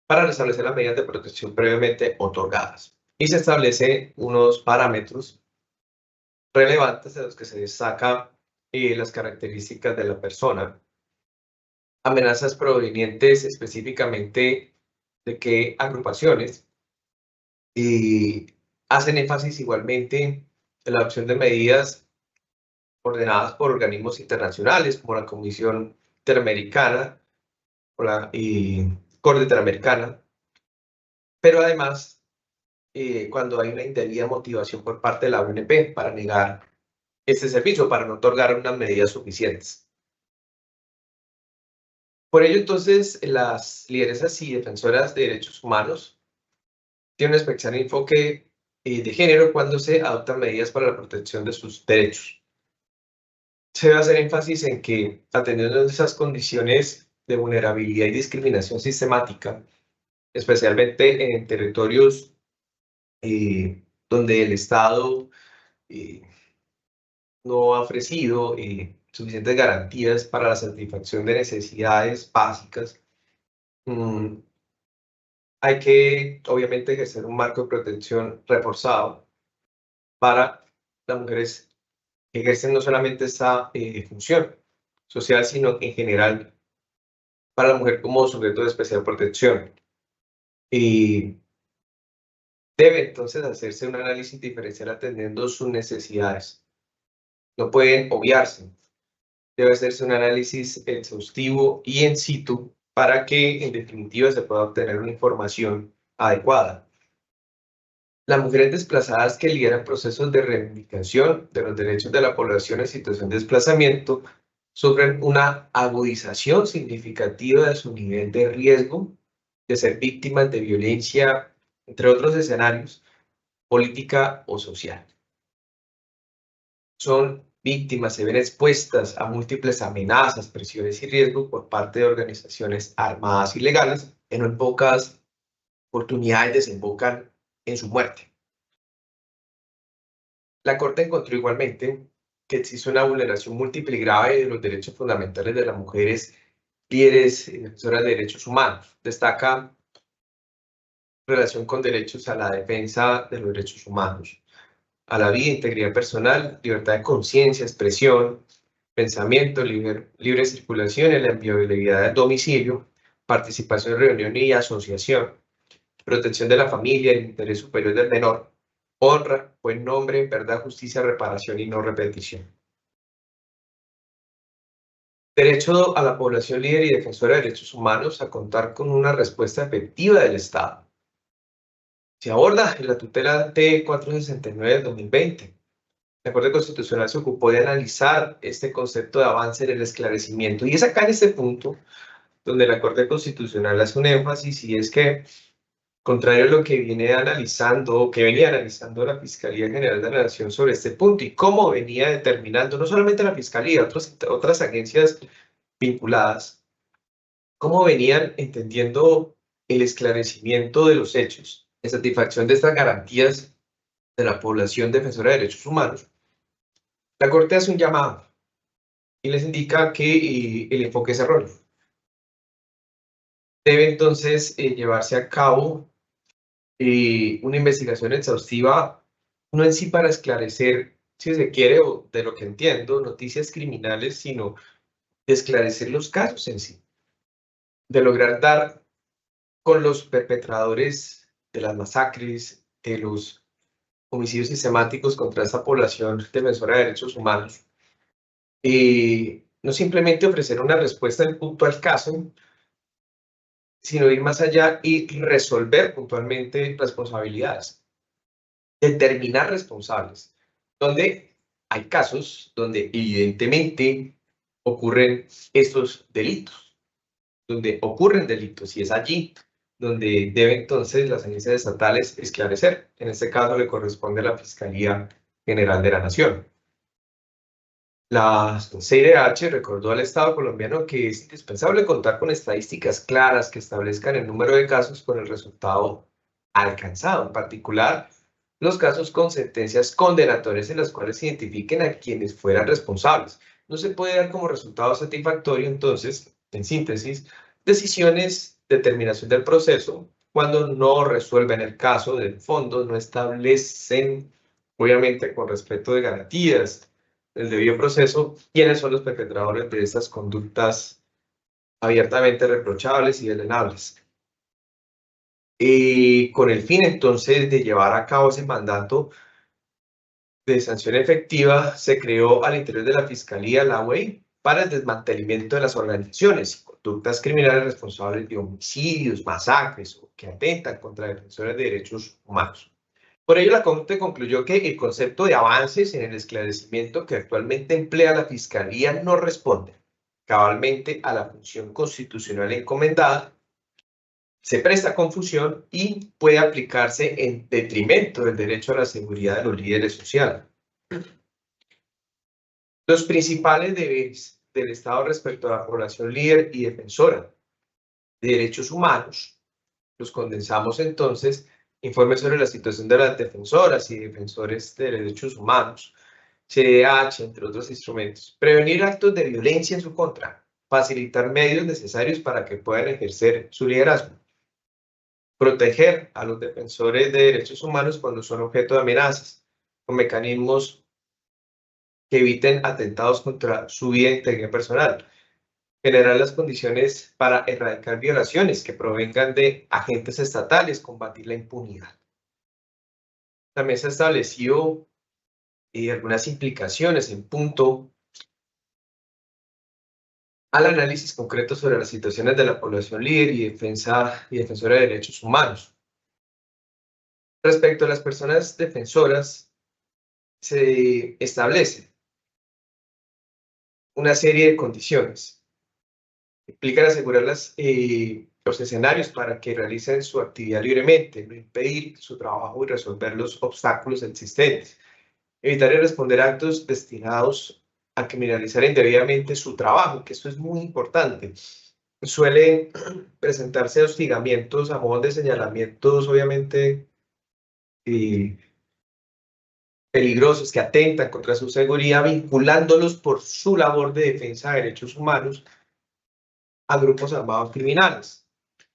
para restablecer las medidas de protección previamente otorgadas. Y se establece unos parámetros relevantes de los que se destacan las características de la persona, amenazas provenientes específicamente de qué agrupaciones, y hacen énfasis igualmente en la adopción de medidas ordenadas por organismos internacionales como la Comisión Interamericana o la Corte Interamericana, pero además cuando hay una indebida motivación por parte de la ONP para negar este servicio, para no otorgar unas medidas suficientes. Por ello, entonces, las lideresas y defensoras de derechos humanos tienen un especial enfoque de género cuando se adoptan medidas para la protección de sus derechos. Se debe hacer énfasis en que, atendiendo a esas condiciones de vulnerabilidad y discriminación sistemática, especialmente en territorios donde el Estado no ha ofrecido suficientes garantías para la satisfacción de necesidades básicas, hay que, obviamente, ejercer un marco de protección reforzado para las mujeres que ejercen no solamente esta función social, sino en general para la mujer como sujeto de especial protección. Y debe entonces hacerse un análisis diferencial atendiendo sus necesidades. No pueden obviarse. Debe hacerse un análisis exhaustivo y in situ para que, en definitiva, se pueda obtener una información adecuada. Las mujeres desplazadas que lideran procesos de reivindicación de los derechos de la población en situación de desplazamiento sufren una agudización significativa de su nivel de riesgo de ser víctimas de violencia, entre otros escenarios, política o social. Son víctimas, se ven expuestas a múltiples amenazas, presiones y riesgos por parte de organizaciones armadas ilegales, que no en pocas oportunidades desembocan en su muerte. La Corte encontró igualmente que existe una vulneración múltiple y grave de los derechos fundamentales de las mujeres líderes y defensoras de derechos humanos. Destaca relación con derechos a la defensa de los derechos humanos, a la vida, integridad personal, libertad de conciencia, expresión, pensamiento, libre circulación y la inviolabilidad del domicilio, participación en reunión y asociación, protección de la familia, el interés superior del menor, honra, buen nombre, verdad, justicia, reparación y no repetición. Derecho a la población líder y defensora de derechos humanos a contar con una respuesta efectiva del Estado. Se aborda en la tutela T469 del 2020. La Corte Constitucional se ocupó de analizar este concepto de avance en el esclarecimiento. Y es acá en este punto donde la Corte Constitucional hace un énfasis, y es que, contrario a lo que venía analizando la Fiscalía General de la Nación sobre este punto y cómo venía determinando, no solamente la Fiscalía, otras agencias vinculadas, cómo venían entendiendo el esclarecimiento de los hechos, en satisfacción de estas garantías de la población defensora de derechos humanos. La Corte hace un llamado y les indica que el enfoque es erróneo. Debe entonces llevarse a cabo una investigación exhaustiva, no en sí para esclarecer, si se quiere, o de lo que entiendo, noticias criminales, sino de esclarecer los casos en sí, de lograr dar con los perpetradores de las masacres, de los homicidios sistemáticos contra esta población defensora de derechos humanos, y no simplemente ofrecer una respuesta en punto al caso, sino ir más allá y resolver puntualmente responsabilidades, determinar responsables, donde hay casos donde evidentemente ocurren estos delitos, y es allí donde deben entonces las agencias estatales esclarecer. En este caso le corresponde a la Fiscalía General de la Nación. La CIDH recordó al Estado colombiano que es indispensable contar con estadísticas claras que establezcan el número de casos con el resultado alcanzado, en particular los casos con sentencias condenatorias en las cuales se identifiquen a quienes fueran responsables. No se puede dar como resultado satisfactorio, entonces, en síntesis, decisiones, determinación del proceso, cuando no resuelven el caso del fondo, no establecen, obviamente con respeto de garantías, el debido proceso, quiénes son los perpetradores de estas conductas abiertamente reprochables y delenables. Con el fin entonces de llevar a cabo ese mandato, de sanción efectiva se creó al interior de la Fiscalía, la UEI, para el desmantelamiento de las organizaciones y conductas criminales responsables de homicidios, masacres o que atentan contra defensores de derechos humanos. Por ello, la Corte concluyó que el concepto de avances en el esclarecimiento que actualmente emplea la Fiscalía no responde cabalmente a la función constitucional encomendada, se presta a confusión y puede aplicarse en detrimento del derecho a la seguridad de los líderes sociales. Los principales deberes del Estado respecto a la población líder y defensora de derechos humanos los condensamos entonces: informe sobre la situación de las defensoras y defensores de derechos humanos, CDH, entre otros instrumentos; prevenir actos de violencia en su contra, facilitar medios necesarios para que puedan ejercer su liderazgo; proteger a los defensores de derechos humanos cuando son objeto de amenazas, con mecanismos que eviten atentados contra su vida e integridad personal; generar las condiciones para erradicar violaciones que provengan de agentes estatales, combatir la impunidad. También se estableció algunas implicaciones en punto al análisis concreto sobre las situaciones de la población líder y defensora de derechos humanos. Respecto a las personas defensoras, se establece una serie de condiciones. Implican asegurar los escenarios para que realicen su actividad libremente, no impedir su trabajo y resolver los obstáculos existentes; evitar y responder a actos destinados a criminalizar indebidamente su trabajo, que esto es muy importante. Suelen presentarse hostigamientos a modo de señalamientos, obviamente, peligrosos que atentan contra su seguridad, vinculándolos por su labor de defensa de derechos humanos a grupos armados criminales.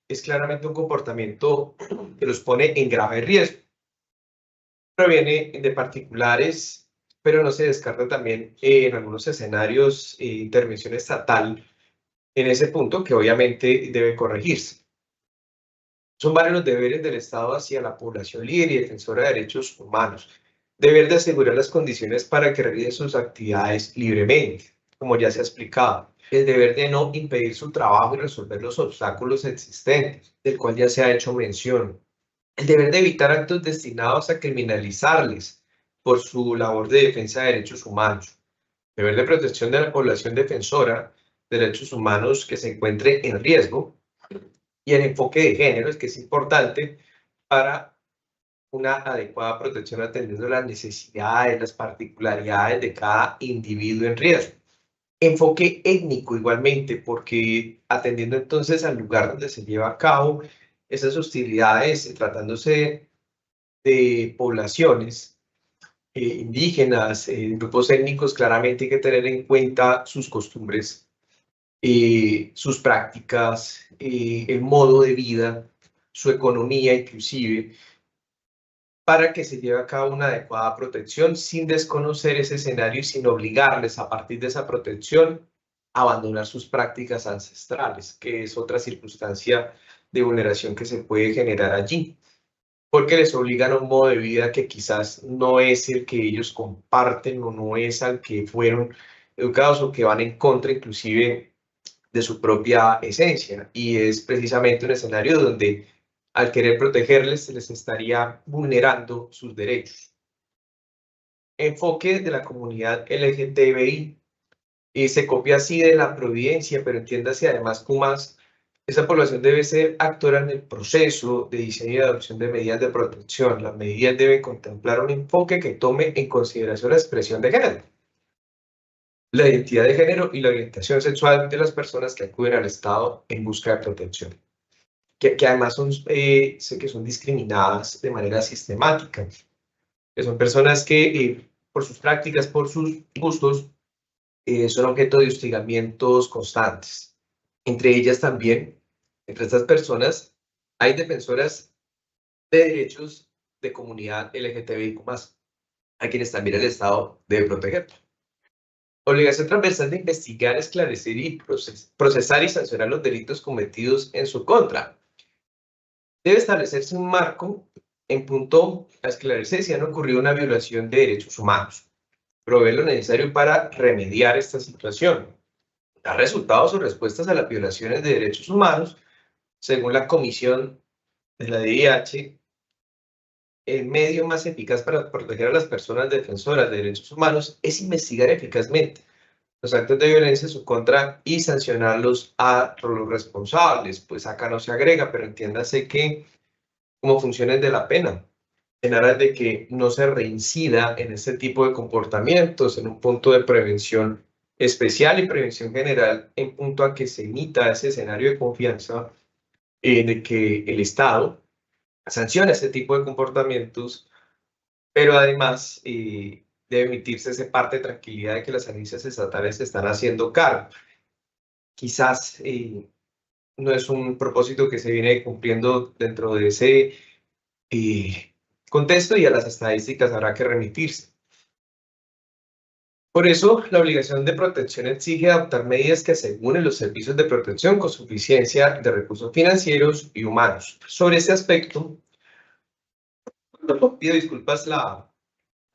Es claramente un comportamiento que los pone en grave riesgo. Proviene de particulares, pero no se descarta también en algunos escenarios intervención estatal en ese punto, que obviamente debe corregirse. Son varios los deberes del Estado hacia la población líder y defensora de derechos humanos. Deber de asegurar las condiciones para que realicen sus actividades libremente, como ya se ha explicado. El deber de no impedir su trabajo y resolver los obstáculos existentes, del cual ya se ha hecho mención. El deber de evitar actos destinados a criminalizarles por su labor de defensa de derechos humanos. Deber de protección de la población defensora de derechos humanos que se encuentre en riesgo. Y el enfoque de género, es que es importante para una adecuada protección atendiendo las necesidades, las particularidades de cada individuo en riesgo. Enfoque étnico igualmente, porque atendiendo entonces al lugar donde se lleva a cabo esas hostilidades, tratándose de poblaciones indígenas, grupos étnicos, claramente hay que tener en cuenta sus costumbres, sus prácticas, el modo de vida, su economía inclusive, para que se lleve a cabo una adecuada protección sin desconocer ese escenario y sin obligarles a partir de esa protección a abandonar sus prácticas ancestrales, que es otra circunstancia de vulneración que se puede generar allí, porque les obligan a un modo de vida que quizás no es el que ellos comparten o no es al que fueron educados o que van en contra inclusive de su propia esencia, y es precisamente un escenario donde al querer protegerles se les estaría vulnerando sus derechos. Enfoque de la comunidad LGTBI, se copia así de la providencia, pero entiéndase además que más esa población debe ser actora en el proceso de diseño y adopción de medidas de protección. Las medidas deben contemplar un enfoque que tome en consideración la expresión de género, la identidad de género y la orientación sexual de las personas que acuden al Estado en busca de protección, que además sé que son discriminadas de manera sistemática, que son personas que por sus prácticas, por sus gustos, son objeto de hostigamientos constantes. Entre ellas también, entre estas personas, hay defensoras de derechos de comunidad LGTBIQ+, a quienes también el Estado debe proteger. Obligación transversal de investigar, esclarecer y procesar y sancionar los delitos cometidos en su contra. Debe establecerse un marco en punto a esclarecer si han ocurrido una violación de derechos humanos. Provee lo necesario para remediar esta situación. Da resultados o respuestas a las violaciones de derechos humanos. Según la Comisión de la DIH, el medio más eficaz para proteger a las personas defensoras de derechos humanos es investigar eficazmente los actos de violencia en su contra y sancionarlos a los responsables. Pues acá no se agrega, pero entiéndase que como funciones de la pena, en aras de que no se reincida en este tipo de comportamientos, en un punto de prevención especial y prevención general, en punto a que se emita ese escenario de confianza de que el Estado sanciona este tipo de comportamientos, pero además debe emitirse ese parte de tranquilidad de que las agencias estatales se están haciendo cargo. Quizás no es un propósito que se viene cumpliendo dentro de ese contexto, y a las estadísticas habrá que remitirse. Por eso, la obligación de protección exige adoptar medidas que aseguren los servicios de protección con suficiencia de recursos financieros y humanos. Sobre este aspecto, pido disculpas, la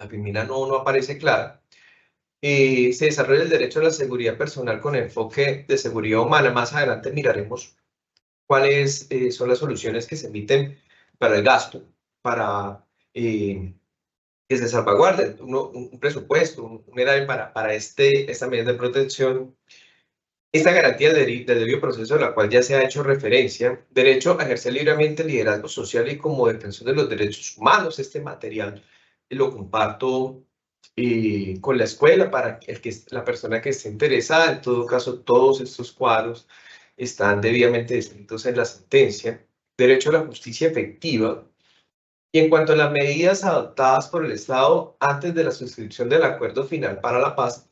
primera no aparece clara. Se desarrolla el derecho a la seguridad personal con enfoque de seguridad humana. Más adelante miraremos cuáles son las soluciones que se emiten para el gasto, para que se salvaguarde un presupuesto, un erario para esta medida de protección. Esta garantía del debido proceso, a la cual ya se ha hecho referencia, derecho a ejercer libremente el liderazgo social y como defensor de los derechos humanos. Este material lo comparto con la escuela para la persona que esté interesada. En todo caso, todos estos cuadros están debidamente descritos en la sentencia. Derecho a la justicia efectiva. Y en cuanto a las medidas adoptadas por el Estado antes de la suscripción del Acuerdo Final para la Paz,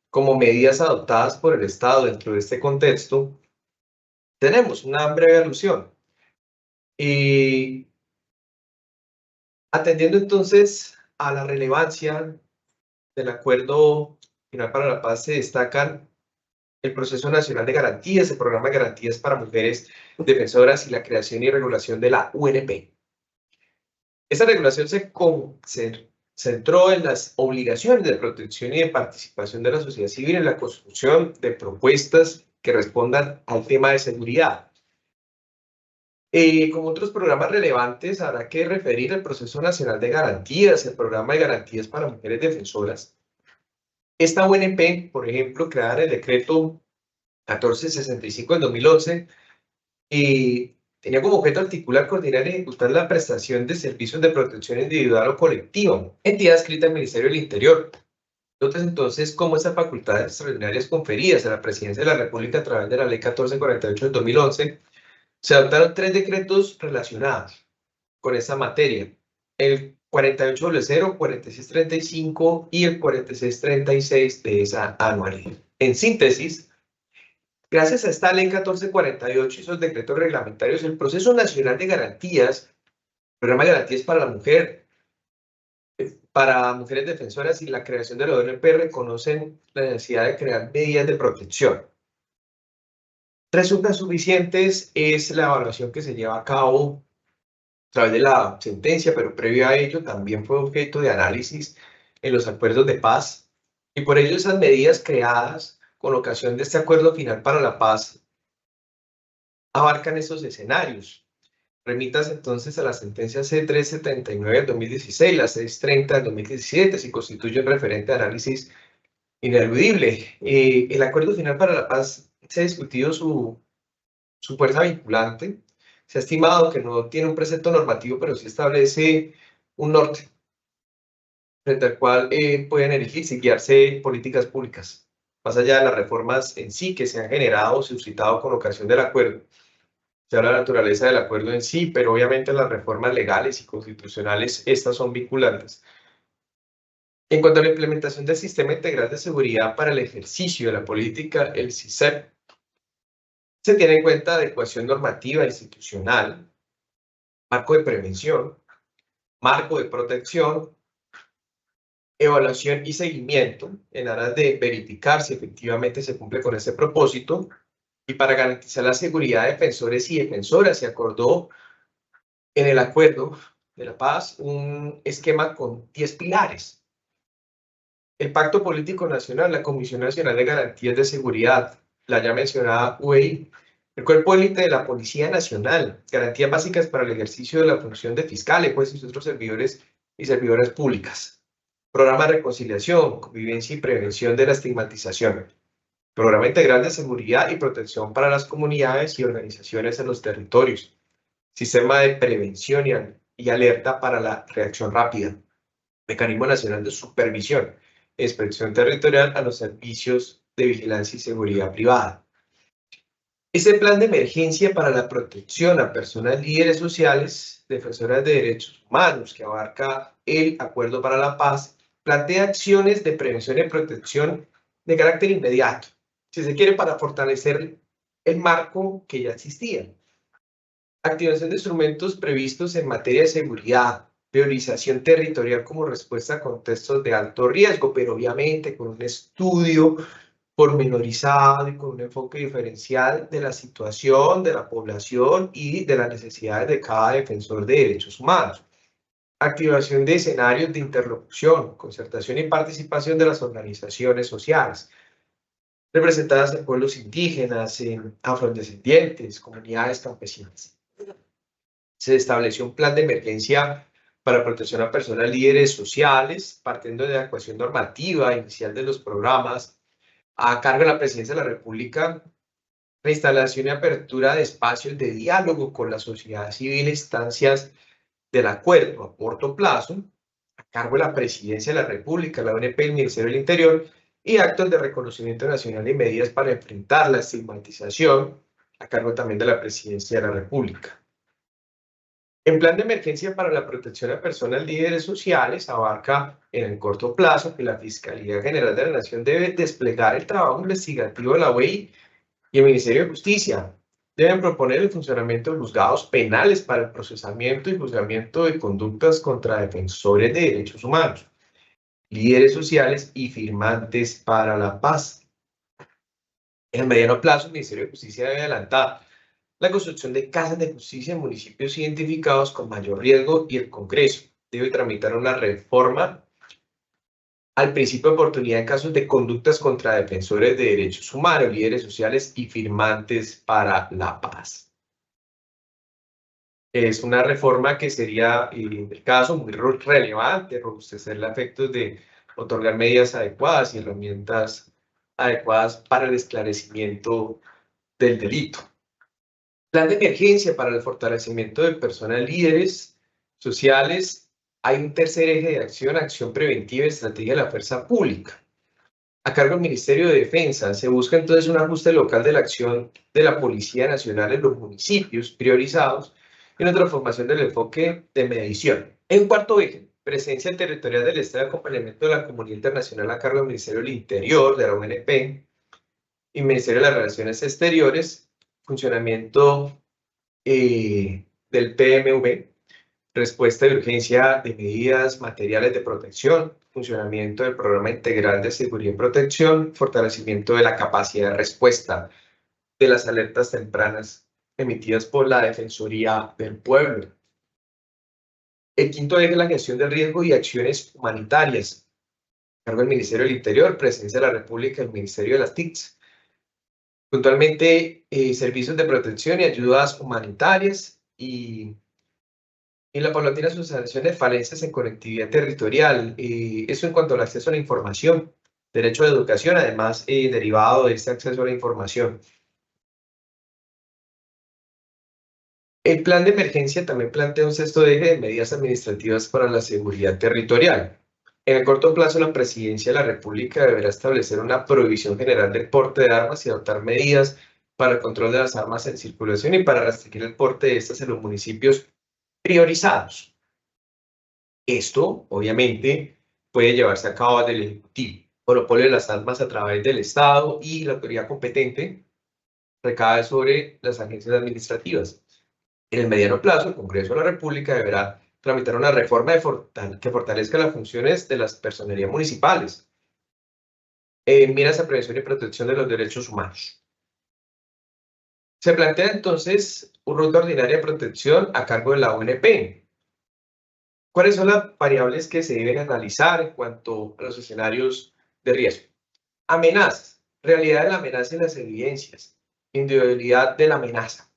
como medidas adoptadas por el Estado dentro de este contexto, tenemos una breve alusión. Y atendiendo entonces a la relevancia del Acuerdo Final para la Paz, se destacan el Proceso Nacional de Garantías, el Programa de Garantías para Mujeres Defensoras y la creación y regulación de la UNP. Esta regulación se centró en las obligaciones de protección y de participación de la sociedad civil en la construcción de propuestas que respondan al tema de seguridad. Como otros programas relevantes, habrá que referir el Proceso Nacional de Garantías, el Programa de Garantías para Mujeres Defensoras. Esta UNP, por ejemplo, creada en el decreto 1465 del 2011, tenía como objeto articular, coordinar y ejecutar la prestación de servicios de protección individual o colectiva, entidad adscrita al Ministerio del Interior. Entonces, como esas facultades extraordinarias conferidas a la Presidencia de la República a través de la Ley 1448 del 2011, se adoptaron 3 decretos relacionados con esa materia: el 4800, 4635 y el 4636 de esa anualidad. En síntesis, gracias a esta Ley 1448 y esos decretos reglamentarios, el Proceso Nacional de Garantías, Programa de Garantías para la Mujer, para mujeres defensoras y la creación de la ONP reconocen la necesidad de crear medidas de protección. Resultan suficientes es la evaluación que se lleva a cabo a través de la sentencia, pero previo a ello también fue objeto de análisis en los acuerdos de paz, y por ello esas medidas creadas con ocasión de este Acuerdo Final para la Paz abarcan estos escenarios. Remítanse entonces a la sentencia C379 del 2016, la 630 del 2017, si constituye un referente de análisis ineludible. El Acuerdo Final para la Paz se ha discutido su fuerza vinculante. Se ha estimado que no tiene un precepto normativo, pero sí establece un norte frente al cual pueden erigirse y guiarse políticas públicas, más allá de las reformas en sí que se han generado o suscitado con ocasión del acuerdo. Se habla de la naturaleza del acuerdo en sí, pero obviamente las reformas legales y constitucionales, estas son vinculantes. En cuanto a la implementación del Sistema Integral de Seguridad para el ejercicio de la política, el SISEP, se tiene en cuenta adecuación normativa institucional, marco de prevención, marco de protección, evaluación y seguimiento en aras de verificar si efectivamente se cumple con ese propósito. Y para garantizar la seguridad de defensores y defensoras, se acordó en el acuerdo de la Paz un esquema con 10 pilares. El Pacto Político Nacional, la Comisión Nacional de Garantías de Seguridad, la ya mencionada UEI, el Cuerpo Élite de la Policía Nacional, garantías básicas para el ejercicio de la función de fiscales, jueces y otros servidores y servidoras públicas. Programa de reconciliación, convivencia y prevención de la estigmatización. Programa integral de seguridad y protección para las comunidades y organizaciones en los territorios. Sistema de prevención y alerta para la reacción rápida. Mecanismo Nacional de Supervisión e Inspección Territorial a los servicios de vigilancia y seguridad privada. Este plan de emergencia para la protección a personas líderes sociales, defensoras de derechos humanos, que abarca el Acuerdo para la Paz, plantea acciones de prevención y protección de carácter inmediato, si se quiere, para fortalecer el marco que ya existía. Activación de instrumentos previstos en materia de seguridad, priorización territorial como respuesta a contextos de alto riesgo, pero obviamente con un estudio pormenorizado y con un enfoque diferencial de la situación de la población y de las necesidades de cada defensor de derechos humanos. Activación de escenarios de interlocución, concertación y participación de las organizaciones sociales, representadas en pueblos indígenas, en afrodescendientes, comunidades campesinas. Se estableció un plan de emergencia para protección a personas líderes sociales, partiendo de la adecuación normativa inicial de los programas, a cargo de la Presidencia de la República, reinstalación y apertura de espacios de diálogo con la sociedad civil, instancias del acuerdo a corto plazo, a cargo de la Presidencia de la República, la ONP, el Ministerio del Interior, y actos de reconocimiento nacional y medidas para enfrentar la estigmatización, a cargo también de la Presidencia de la República. El plan de emergencia para la protección a personas líderes sociales abarca en el corto plazo que la Fiscalía General de la Nación debe desplegar el trabajo investigativo de la UEI y el Ministerio de Justicia. Deben proponer el funcionamiento de juzgados penales para el procesamiento y juzgamiento de conductas contra defensores de derechos humanos, líderes sociales y firmantes para la paz. En el mediano plazo, el Ministerio de Justicia debe adelantar la construcción de casas de justicia en municipios identificados con mayor riesgo y el Congreso debe tramitar una reforma al principio de oportunidad en casos de conductas contra defensores de derechos humanos, líderes sociales y firmantes para la paz. Es una reforma que sería, en el caso, muy relevante, robustecer los efectos de otorgar medidas adecuadas y herramientas adecuadas para el esclarecimiento del delito. Plan de emergencia para el fortalecimiento de personas líderes sociales. Hay un tercer eje de acción, acción preventiva y estrategia de la fuerza pública. A cargo del Ministerio de Defensa, se busca entonces un ajuste local de la acción de la Policía Nacional en los municipios priorizados y una transformación del enfoque de medición. En cuarto eje, presencia territorial del Estado y acompañamiento de la comunidad internacional a cargo del Ministerio del Interior, de la ONP y Ministerio de las Relaciones Exteriores, funcionamiento del PMV, respuesta de urgencia de medidas materiales de protección, funcionamiento del Programa Integral de Seguridad y Protección, fortalecimiento de la capacidad de respuesta de las alertas tempranas emitidas por la Defensoría del Pueblo. El quinto eje es la gestión del riesgo y acciones humanitarias. A cargo del Ministerio del Interior, Presidencia de la República y el Ministerio de las TICs. Puntualmente, servicios de protección y ayudas humanitarias y la paulatina subsanación de falencias en conectividad territorial. Eso en cuanto al acceso a la información, derecho a la educación, además derivado de este acceso a la información. El plan de emergencia también plantea un sexto eje de medidas administrativas para la seguridad territorial. En el corto plazo, la Presidencia de la República deberá establecer una prohibición general del porte de armas y adoptar medidas para el control de las armas en circulación y para restringir el porte de estas en los municipios priorizados. Esto, obviamente, puede llevarse a cabo desde el Ejecutivo. Monopolio de las armas a través del Estado y la autoridad competente recae sobre las agencias administrativas. En el mediano plazo, el Congreso de la República deberá tramitar una reforma que fortalezca las funciones de las personerías municipales en miras a prevención y protección de los derechos humanos. Se plantea entonces una ruta ordinaria de protección a cargo de la ONP. ¿Cuáles son las variables que se deben analizar en cuanto a los escenarios de riesgo? Amenazas, realidad de la amenaza y las evidencias, individualidad de la amenaza,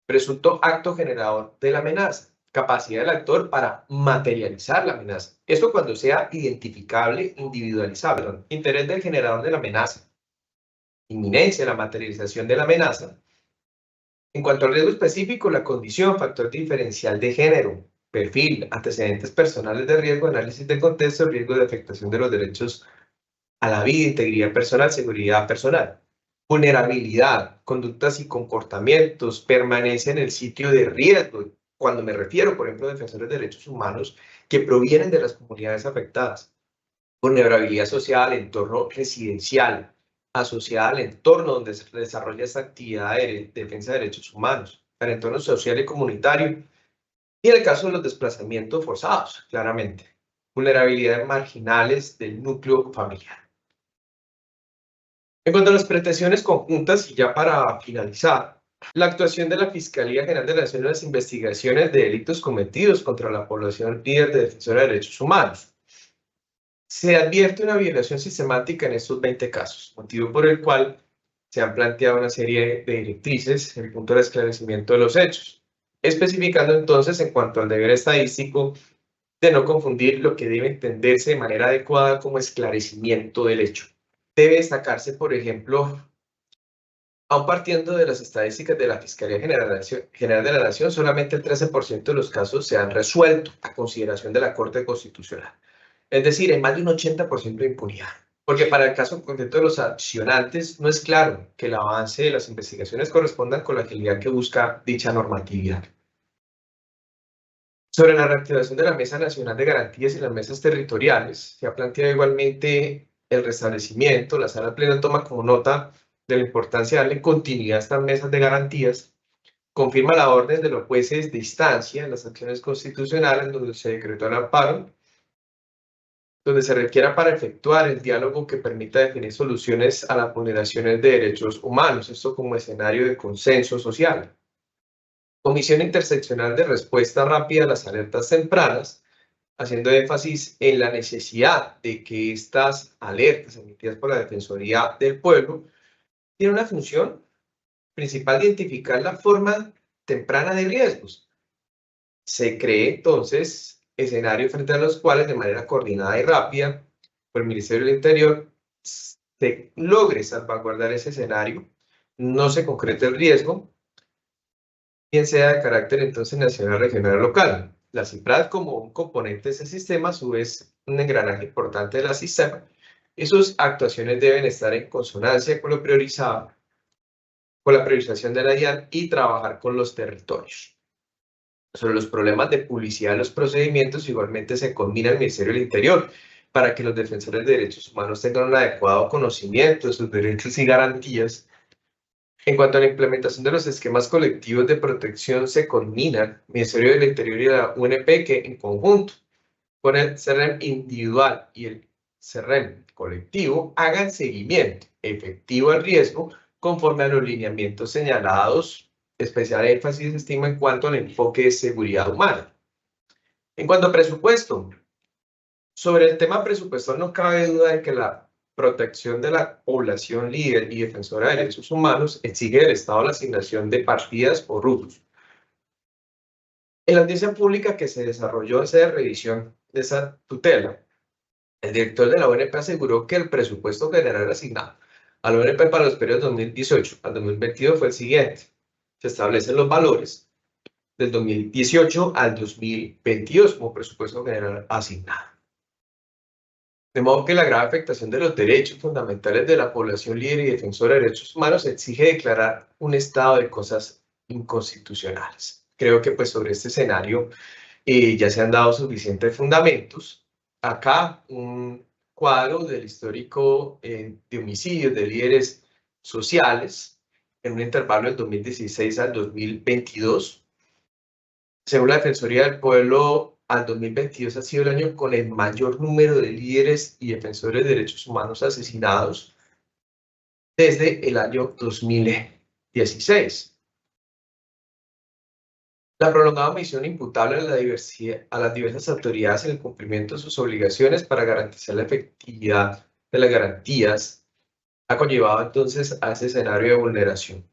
presunto acto generador de la amenaza, capacidad del actor para materializar la amenaza. Esto cuando sea identificable, individualizable, ¿no? Interés del generador de la amenaza, inminencia de la materialización de la amenaza. En cuanto al riesgo específico, la condición, factor diferencial de género, perfil, antecedentes personales de riesgo, análisis de contexto, riesgo de afectación de los derechos a la vida, integridad personal, seguridad personal. Vulnerabilidad, conductas y comportamientos, permanencia en el sitio de riesgo. Cuando me refiero, por ejemplo, a defensores de derechos humanos que provienen de las comunidades afectadas. Vulnerabilidad social, entorno residencial, asociada al entorno donde se desarrolla esta actividad de defensa de derechos humanos, al entorno social y comunitario, y en el caso de los desplazamientos forzados, claramente. Vulnerabilidades marginales del núcleo familiar. En cuanto a las pretensiones conjuntas, y ya para finalizar, la actuación de la Fiscalía General de la Nación en las investigaciones de delitos cometidos contra la población líder de defensora de derechos humanos. Se advierte una violación sistemática en estos 20 casos, motivo por el cual se han planteado una serie de directrices en punto del esclarecimiento de los hechos, especificando entonces en cuanto al deber estadístico de no confundir lo que debe entenderse de manera adecuada como esclarecimiento del hecho. Debe destacarse, por ejemplo, aun partiendo de las estadísticas de la Fiscalía General de la Nación, solamente el 13% de los casos se han resuelto a consideración de la Corte Constitucional. Es decir, hay más de un 80% de impunidad. Porque para el caso concreto de los accionantes, no es claro que el avance de las investigaciones corresponda con la agilidad que busca dicha normatividad. Sobre la reactivación de la Mesa Nacional de Garantías y las mesas territoriales, se ha planteado igualmente el restablecimiento. La Sala Plena toma como nota de la importancia de darle continuidad a estas mesas de garantías, confirma la orden de los jueces de instancia en las acciones constitucionales donde se decretó el amparo, donde se requiera para efectuar el diálogo que permita definir soluciones a las vulneraciones de derechos humanos, esto como escenario de consenso social. Comisión Interseccional de Respuesta Rápida a las Alertas Tempranas, haciendo énfasis en la necesidad de que estas alertas emitidas por la Defensoría del Pueblo tienen una función principal de identificar la forma temprana de riesgos. Se cree entonces escenarios frente a los cuales de manera coordinada y rápida por el Ministerio del Interior se logre salvaguardar ese escenario, no se concrete el riesgo, bien sea de carácter entonces nacional, regional o local. La CIPRAD como un componente de ese sistema, a su vez un engranaje importante de la sistema, y sus actuaciones deben estar en consonancia con lo priorizado, con la priorización de la DIAN y trabajar con los territorios. Sobre los problemas de publicidad de los procedimientos, igualmente se combina el Ministerio del Interior para que los defensores de derechos humanos tengan un adecuado conocimiento de sus derechos y garantías. En cuanto a la implementación de los esquemas colectivos de protección, se combinan el Ministerio del Interior y la UNP, que en conjunto con el CERREM individual y el CERREM colectivo hagan seguimiento efectivo al riesgo conforme a los lineamientos señalados. Especial énfasis se estima en cuanto al enfoque de seguridad humana. En cuanto a presupuesto, sobre el tema presupuestal no cabe duda de que la protección de la población líder y defensora de derechos humanos exige del Estado la asignación de partidas o rubros. En la audiencia pública que se desarrolló en sede de revisión de esa tutela, el director de la ONP aseguró que el presupuesto general asignado a la ONP para los periodos 2018 al 2022 fue el siguiente. Se establecen los valores del 2018 al 2022 como presupuesto general asignado. De modo que la grave afectación de los derechos fundamentales de la población líder y defensora de derechos humanos exige declarar un estado de cosas inconstitucionales. Creo que pues sobre este escenario ya se han dado suficientes fundamentos. Acá un cuadro del histórico de homicidios de líderes sociales en un intervalo del 2016 al 2022. Según la Defensoría del Pueblo, al 2022 ha sido el año con el mayor número de líderes y defensores de derechos humanos asesinados desde el año 2016. La prolongada omisión imputable a las diversas autoridades en el cumplimiento de sus obligaciones para garantizar la efectividad de las garantías ha conllevado entonces a ese escenario de vulneración.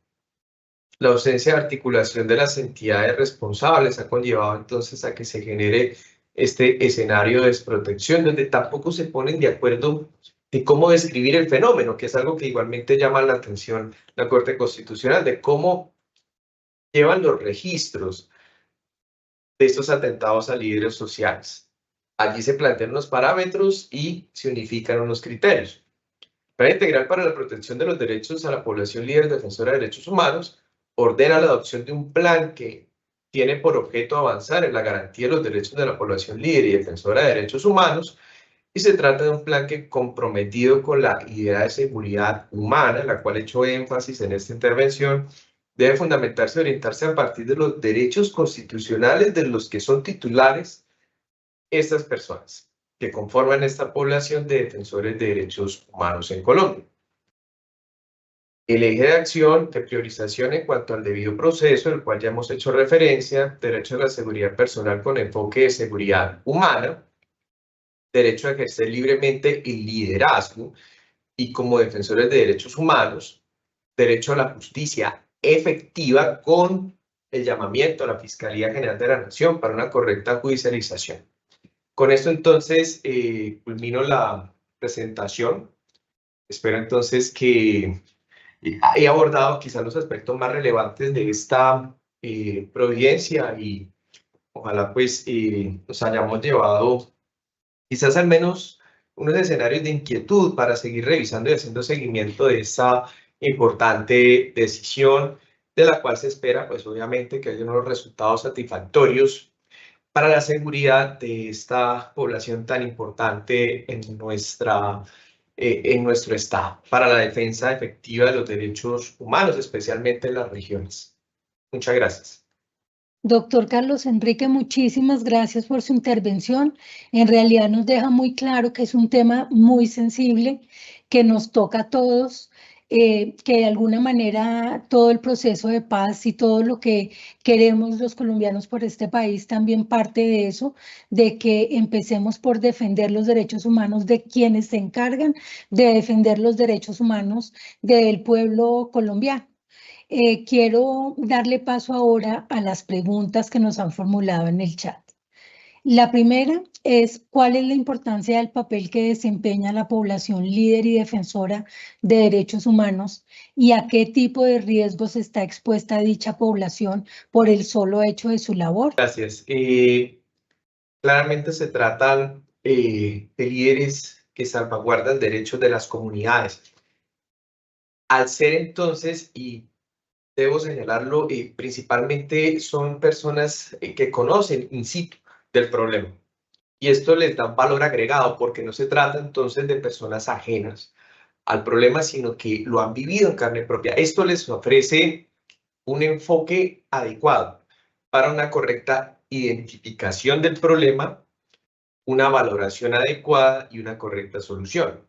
La ausencia de articulación de las entidades responsables ha conllevado entonces a que se genere este escenario de desprotección, donde tampoco se ponen de acuerdo de cómo describir el fenómeno, que es algo que igualmente llama la atención la Corte Constitucional, de cómo llevan los registros de estos atentados a líderes sociales. Allí se plantean unos parámetros y se unifican unos criterios. El Plan Integral para la Protección de los Derechos a la Población Líder Defensora de Derechos Humanos ordena la adopción de un plan que tiene por objeto avanzar en la garantía de los derechos de la población líder y defensora de derechos humanos, y se trata de un plan que, comprometido con la idea de seguridad humana, en la cual he hecho énfasis en esta intervención, debe fundamentarse y orientarse a partir de los derechos constitucionales de los que son titulares estas personas que conforman esta población de defensores de derechos humanos en Colombia. El eje de acción de priorización en cuanto al debido proceso, el cual ya hemos hecho referencia, derecho a la seguridad personal con enfoque de seguridad humana, derecho a ejercer libremente el liderazgo y como defensores de derechos humanos, derecho a la justicia efectiva con el llamamiento a la Fiscalía General de la Nación para una correcta judicialización. Con esto entonces culmino la presentación. Espero entonces que he abordado quizás los aspectos más relevantes de esta providencia y ojalá pues nos hayamos llevado quizás al menos unos escenarios de inquietud para seguir revisando y haciendo seguimiento de esta importante decisión, de la cual se espera pues obviamente que haya unos resultados satisfactorios para la seguridad de esta población tan importante en nuestro Estado, para la defensa efectiva de los derechos humanos, especialmente en las regiones. Muchas gracias. Doctor Carlos Enrique, muchísimas gracias por su intervención. En realidad nos deja muy claro que es un tema muy sensible, que nos toca a todos, que de alguna manera todo el proceso de paz y todo lo que queremos los colombianos por este país también parte de eso, de que empecemos por defender los derechos humanos de quienes se encargan de defender los derechos humanos del pueblo colombiano. Quiero darle paso ahora a las preguntas que nos han formulado en el chat. La primera es, ¿cuál es la importancia del papel que desempeña la población líder y defensora de derechos humanos y a qué tipo de riesgos está expuesta dicha población por el solo hecho de su labor? Gracias. Claramente se tratan de líderes que salvaguardan derechos de las comunidades. Al ser entonces, y debo señalarlo, principalmente son personas que conocen in situ del problema. Y esto les da valor agregado porque no se trata entonces de personas ajenas al problema, sino que lo han vivido en carne propia. Esto les ofrece un enfoque adecuado para una correcta identificación del problema, una valoración adecuada y una correcta solución.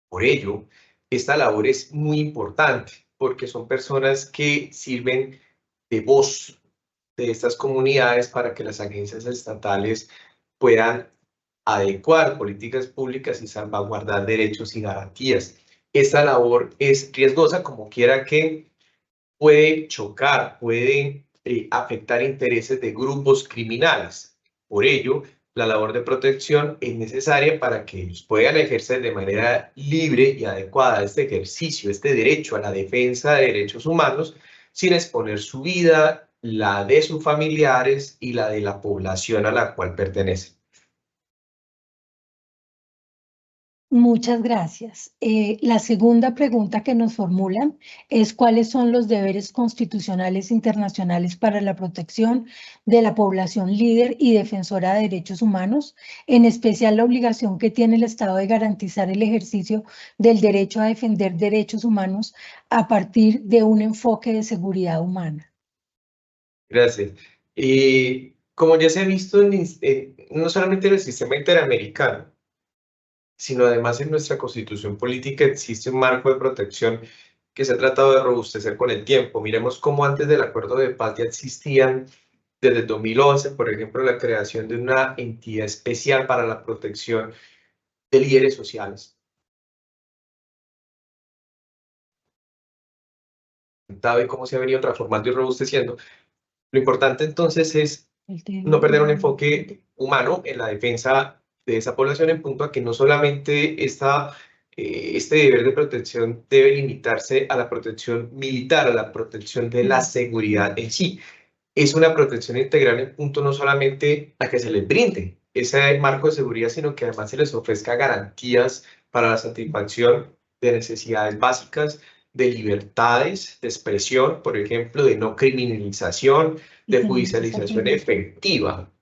Por ello, esta labor es muy importante porque son personas que sirven de voz de estas comunidades para que las agencias estatales puedan adecuar políticas públicas y salvaguardar derechos y garantías. Esta labor es riesgosa como quiera que puede chocar, puede afectar intereses de grupos criminales. Por ello, la labor de protección es necesaria para que ellos puedan ejercer de manera libre y adecuada este ejercicio, este derecho a la defensa de derechos humanos, sin exponer su vida, la de sus familiares y la de la población a la cual pertenecen. Muchas gracias. La segunda pregunta que nos formulan es cuáles son los deberes constitucionales internacionales para la protección de la población líder y defensora de derechos humanos, en especial la obligación que tiene el Estado de garantizar el ejercicio del derecho a defender derechos humanos a partir de un enfoque de seguridad humana. Gracias. Como ya se ha visto no solamente en el sistema interamericano, sino además en nuestra constitución política existe un marco de protección que se ha tratado de robustecer con el tiempo. Miremos cómo antes del acuerdo de paz ya existían desde el 2011, por ejemplo, la creación de una entidad especial para la protección de líderes sociales. Y cómo se ha venido transformando y robusteciendo. Lo importante entonces es no perder un enfoque humano en la defensa de esa población, en punto a que no solamente este deber de protección debe limitarse a la protección militar, a la protección de la seguridad en sí. Es una protección integral en punto no solamente a que se les brinde ese marco de seguridad, sino que además se les ofrezca garantías para la satisfacción de necesidades básicas, de libertades de expresión, por ejemplo, de no criminalización, de judicialización efectiva,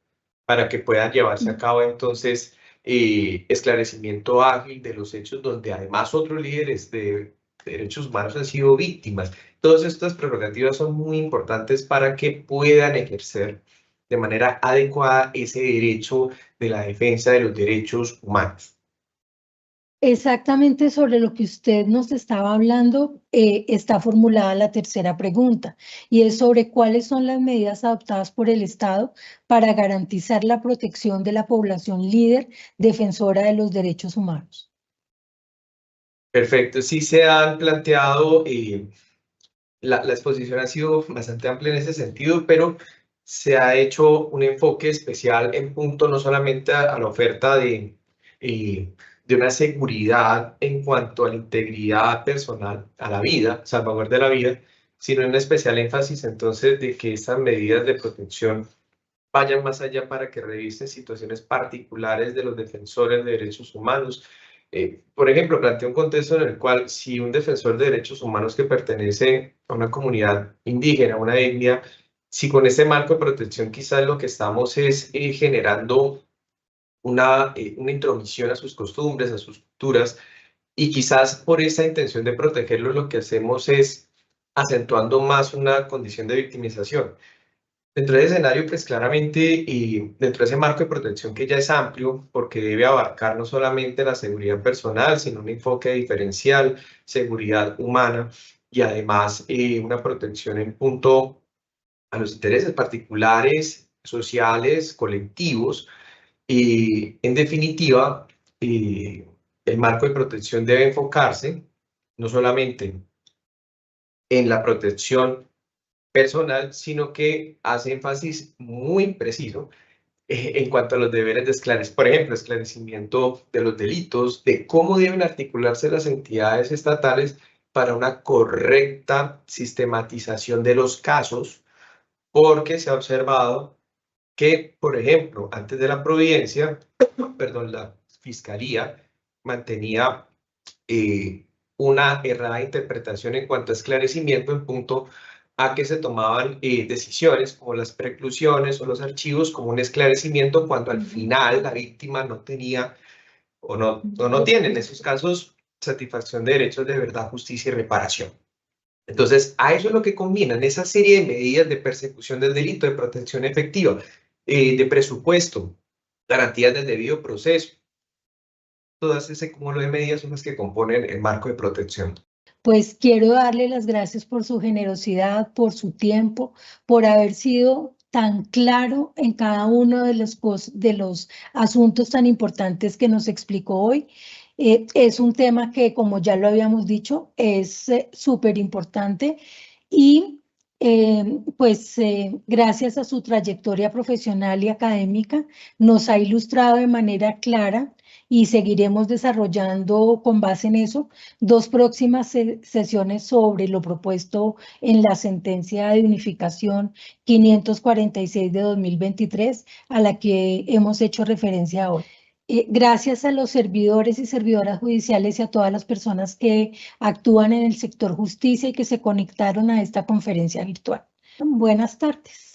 para que puedan llevarse a cabo entonces esclarecimiento ágil de los hechos donde además otros líderes de derechos humanos han sido víctimas. Todas estas prerrogativas son muy importantes para que puedan ejercer de manera adecuada ese derecho de la defensa de los derechos humanos. Exactamente sobre lo que usted nos estaba hablando, está formulada la tercera pregunta, y es sobre cuáles son las medidas adoptadas por el Estado para garantizar la protección de la población líder defensora de los derechos humanos. Perfecto, sí se han planteado, la exposición ha sido bastante amplia en ese sentido, pero se ha hecho un enfoque especial en punto no solamente a la oferta de una seguridad en cuanto a la integridad personal, a la vida, salvaguarda de la vida, sino en especial énfasis entonces de que estas medidas de protección vayan más allá para que revisen situaciones particulares de los defensores de derechos humanos. Por ejemplo, plantea un contexto en el cual si un defensor de derechos humanos que pertenece a una comunidad indígena, una etnia, si con este marco de protección quizás lo que estamos es generando una intromisión a sus costumbres, a sus culturas, y quizás por esa intención de protegerlos lo que hacemos es acentuando más una condición de victimización. Dentro de ese escenario, pues claramente, y dentro de ese marco de protección que ya es amplio, porque debe abarcar no solamente la seguridad personal, sino un enfoque diferencial, seguridad humana, y además una protección en punto a los intereses particulares, sociales, colectivos, y en definitiva, el marco de protección debe enfocarse no solamente en la protección personal, sino que hace énfasis muy preciso en cuanto a los deberes de esclarecimiento, por ejemplo, esclarecimiento de los delitos, de cómo deben articularse las entidades estatales para una correcta sistematización de los casos, porque se ha observado que, por ejemplo, antes de la providencia, perdón, la fiscalía mantenía una errada interpretación en cuanto a esclarecimiento en punto a que se tomaban decisiones como las preclusiones o los archivos como un esclarecimiento cuando al final la víctima no tenía o no tiene en esos casos satisfacción de derechos de verdad, justicia y reparación. Entonces, a eso es lo que combinan esa serie de medidas de persecución del delito, de protección efectiva, de presupuesto, garantías del debido proceso. Todas ese cúmulo de medidas son las que componen el marco de protección. Pues quiero darle las gracias por su generosidad, por su tiempo, por haber sido tan claro en cada uno de los asuntos tan importantes que nos explicó hoy. Es un tema que, como ya lo habíamos dicho, es súper importante y gracias a su trayectoria profesional y académica, nos ha ilustrado de manera clara y seguiremos desarrollando con base en eso 2 próximas sesiones sobre lo propuesto en la sentencia de unificación 546 de 2023 a la que hemos hecho referencia hoy. Gracias a los servidores y servidoras judiciales y a todas las personas que actúan en el sector justicia y que se conectaron a esta conferencia virtual. Buenas tardes.